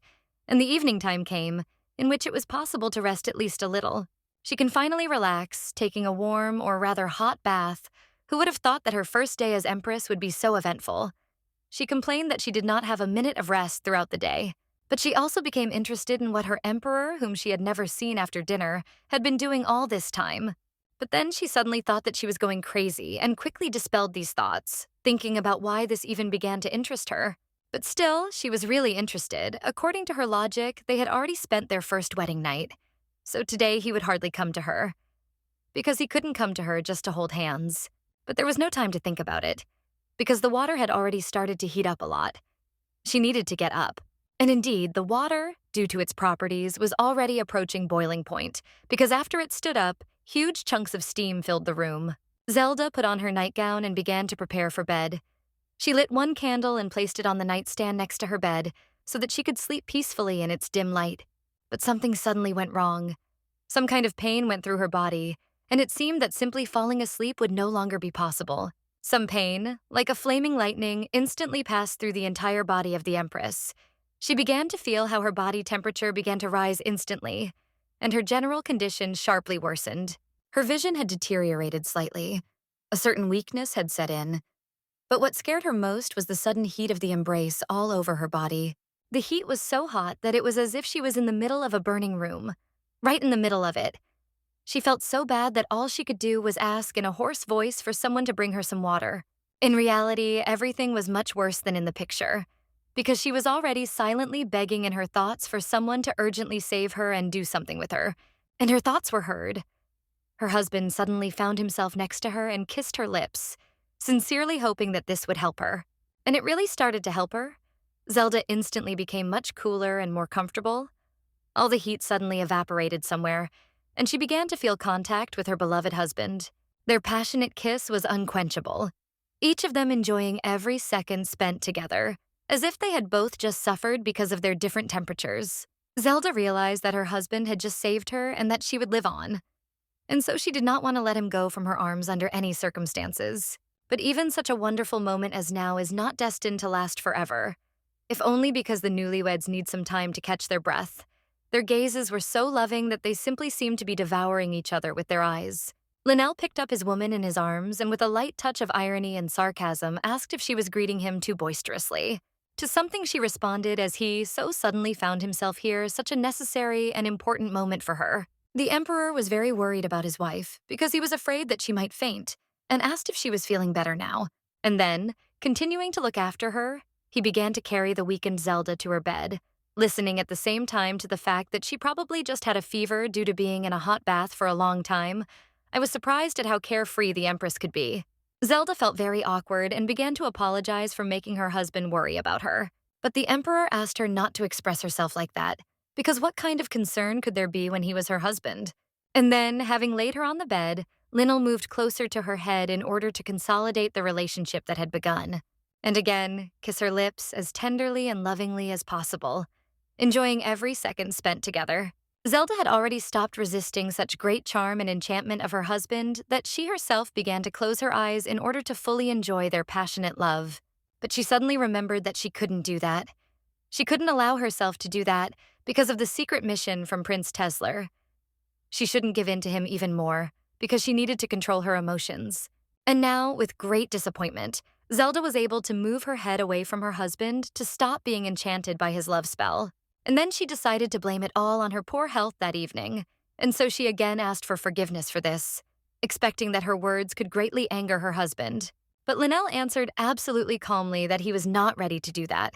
and the evening time came, in which it was possible to rest at least a little. She can finally relax, taking a warm, or rather hot bath. Who would have thought that her first day as Empress would be so eventful? She complained that she did not have a minute of rest throughout the day, but she also became interested in what her Emperor, whom she had never seen after dinner, had been doing all this time. But then she suddenly thought that she was going crazy and quickly dispelled these thoughts, thinking about why this even began to interest her. But still, she was really interested. According to her logic, they had already spent their first wedding night, so today he would hardly come to her, because he couldn't come to her just to hold hands. But there was no time to think about it, because the water had already started to heat up a lot. She needed to get up. And indeed, the water, due to its properties, was already approaching boiling point, because after it stood up, huge chunks of steam filled the room. Zelda put on her nightgown and began to prepare for bed. She lit one candle and placed it on the nightstand next to her bed so that she could sleep peacefully in its dim light. But something suddenly went wrong. Some kind of pain went through her body, and it seemed that simply falling asleep would no longer be possible. Some pain, like a flaming lightning, instantly passed through the entire body of the Empress. She began to feel how her body temperature began to rise instantly, and her general condition sharply worsened. Her vision had deteriorated slightly. A certain weakness had set in. But what scared her most was the sudden heat of the embrace all over her body. The heat was so hot that it was as if she was in the middle of a burning room, right in the middle of it. She felt so bad that all she could do was ask in a hoarse voice for someone to bring her some water. In reality, everything was much worse than in the picture, because she was already silently begging in her thoughts for someone to urgently save her and do something with her. And her thoughts were heard. Her husband suddenly found himself next to her and kissed her lips, sincerely hoping that this would help her. And it really started to help her. Zelda instantly became much cooler and more comfortable. All the heat suddenly evaporated somewhere, and she began to feel contact with her beloved husband. Their passionate kiss was unquenchable, each of them enjoying every second spent together, as if they had both just suffered because of their different temperatures. Zelda realized that her husband had just saved her and that she would live on, and so she did not want to let him go from her arms under any circumstances. But even such a wonderful moment as now is not destined to last forever, if only because the newlyweds need some time to catch their breath. Their gazes were so loving that they simply seemed to be devouring each other with their eyes. Linnell picked up his woman in his arms and with a light touch of irony and sarcasm asked if she was greeting him too boisterously. To something she responded as he so suddenly found himself here, such a necessary and important moment for her. The Emperor was very worried about his wife because he was afraid that she might faint, and asked if she was feeling better now. And then, continuing to look after her, he began to carry the weakened Zelda to her bed, listening at the same time to the fact that she probably just had a fever due to being in a hot bath for a long time. I was surprised at how carefree the Empress could be. Zelda felt very awkward and began to apologize for making her husband worry about her. But the Emperor asked her not to express herself like that, because what kind of concern could there be when he was her husband? And then, having laid her on the bed, Linnell moved closer to her head in order to consolidate the relationship that had begun. And again, kiss her lips as tenderly and lovingly as possible, enjoying every second spent together. Zelda had already stopped resisting such great charm and enchantment of her husband that she herself began to close her eyes in order to fully enjoy their passionate love. But she suddenly remembered that she couldn't do that. She couldn't allow herself to do that because of the secret mission from Prince Tesler. She shouldn't give in to him even more, because she needed to control her emotions. And now, with great disappointment, Zelda was able to move her head away from her husband to stop being enchanted by his love spell. And then she decided to blame it all on her poor health that evening, and so she again asked for forgiveness for this, expecting that her words could greatly anger her husband. But Linnell answered absolutely calmly that he was not ready to do that,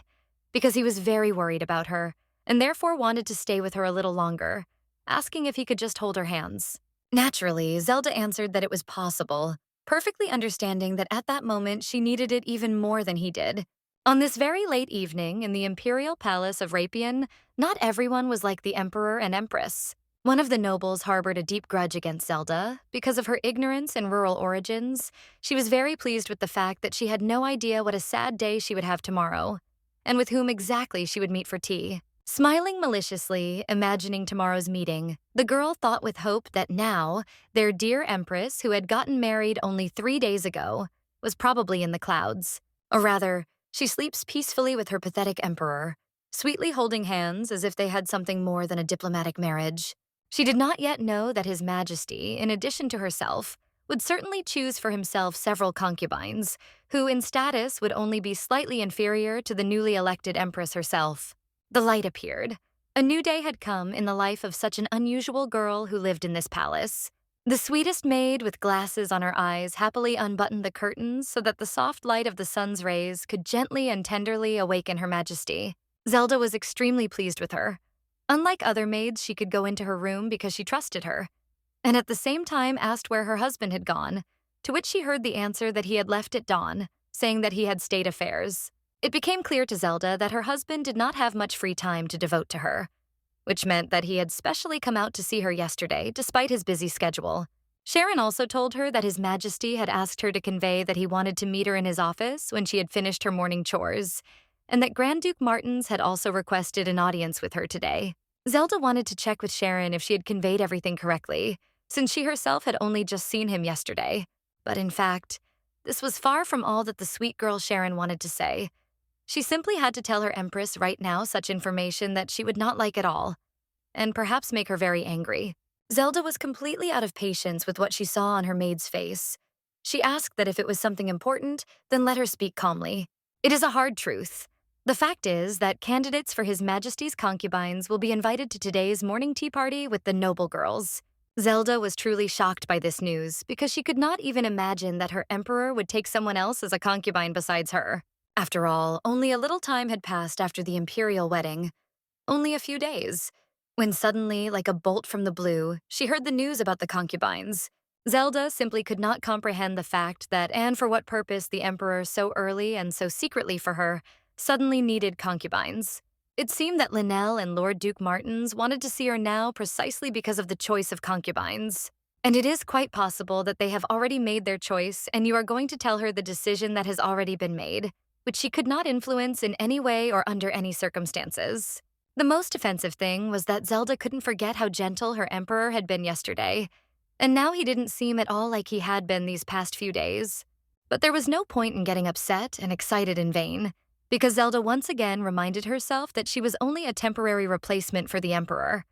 because he was very worried about her, and therefore wanted to stay with her a little longer, asking if he could just hold her hands. Naturally, Zelda answered that it was possible, perfectly understanding that at that moment she needed it even more than he did. On this very late evening in the imperial palace of Reborn, not everyone was like the Emperor and Empress. One of the nobles harbored a deep grudge against Zelda because of her ignorance and rural origins. She was very pleased with the fact that she had no idea what a sad day she would have tomorrow, and with whom exactly she would meet for tea. Smiling maliciously, imagining tomorrow's meeting, the girl thought with hope that now, their dear Empress, who had gotten married only 3 days ago, was probably in the clouds. Or rather, she sleeps peacefully with her pathetic Emperor, sweetly holding hands as if they had something more than a diplomatic marriage. She did not yet know that His Majesty, in addition to herself, would certainly choose for himself several concubines, who in status would only be slightly inferior to the newly elected Empress herself. The light appeared. A new day had come in the life of such an unusual girl who lived in this palace. The sweetest maid with glasses on her eyes happily unbuttoned the curtains so that the soft light of the sun's rays could gently and tenderly awaken Her Majesty. Zelda was extremely pleased with her. Unlike other maids, she could go into her room because she trusted her, and at the same time asked where her husband had gone, to which she heard the answer that he had left at dawn, saying that he had state affairs. It became clear to Zelda that her husband did not have much free time to devote to her, which meant that he had specially come out to see her yesterday despite his busy schedule. Sharon also told her that His Majesty had asked her to convey that he wanted to meet her in his office when she had finished her morning chores, and that Grand Duke Martins had also requested an audience with her today. Zelda wanted to check with Sharon if she had conveyed everything correctly, since she herself had only just seen him yesterday. But in fact, this was far from all that the sweet girl Sharon wanted to say. She simply had to tell her Empress right now such information that she would not like at all, and perhaps make her very angry. Zelda was completely out of patience with what she saw on her maid's face. She asked that if it was something important, then let her speak calmly. It is a hard truth. The fact is that candidates for His Majesty's concubines will be invited to today's morning tea party with the noble girls. Zelda was truly shocked by this news because she could not even imagine that her emperor would take someone else as a concubine besides her. After all, only a little time had passed after the imperial wedding. Only a few days. When suddenly, like a bolt from the blue, she heard the news about the concubines. Zelda simply could not comprehend the fact that and for what purpose the emperor so early and so secretly for her suddenly needed concubines. It seemed that Linnell and Lord Duke Martins wanted to see her now precisely because of the choice of concubines. And it is quite possible that they have already made their choice and you are going to tell her the decision that has already been made, which she could not influence in any way or under any circumstances. The most offensive thing was that Zelda couldn't forget how gentle her emperor had been yesterday, and now he didn't seem at all like he had been these past few days. But there was no point in getting upset and excited in vain, because Zelda once again reminded herself that she was only a temporary replacement for the emperor.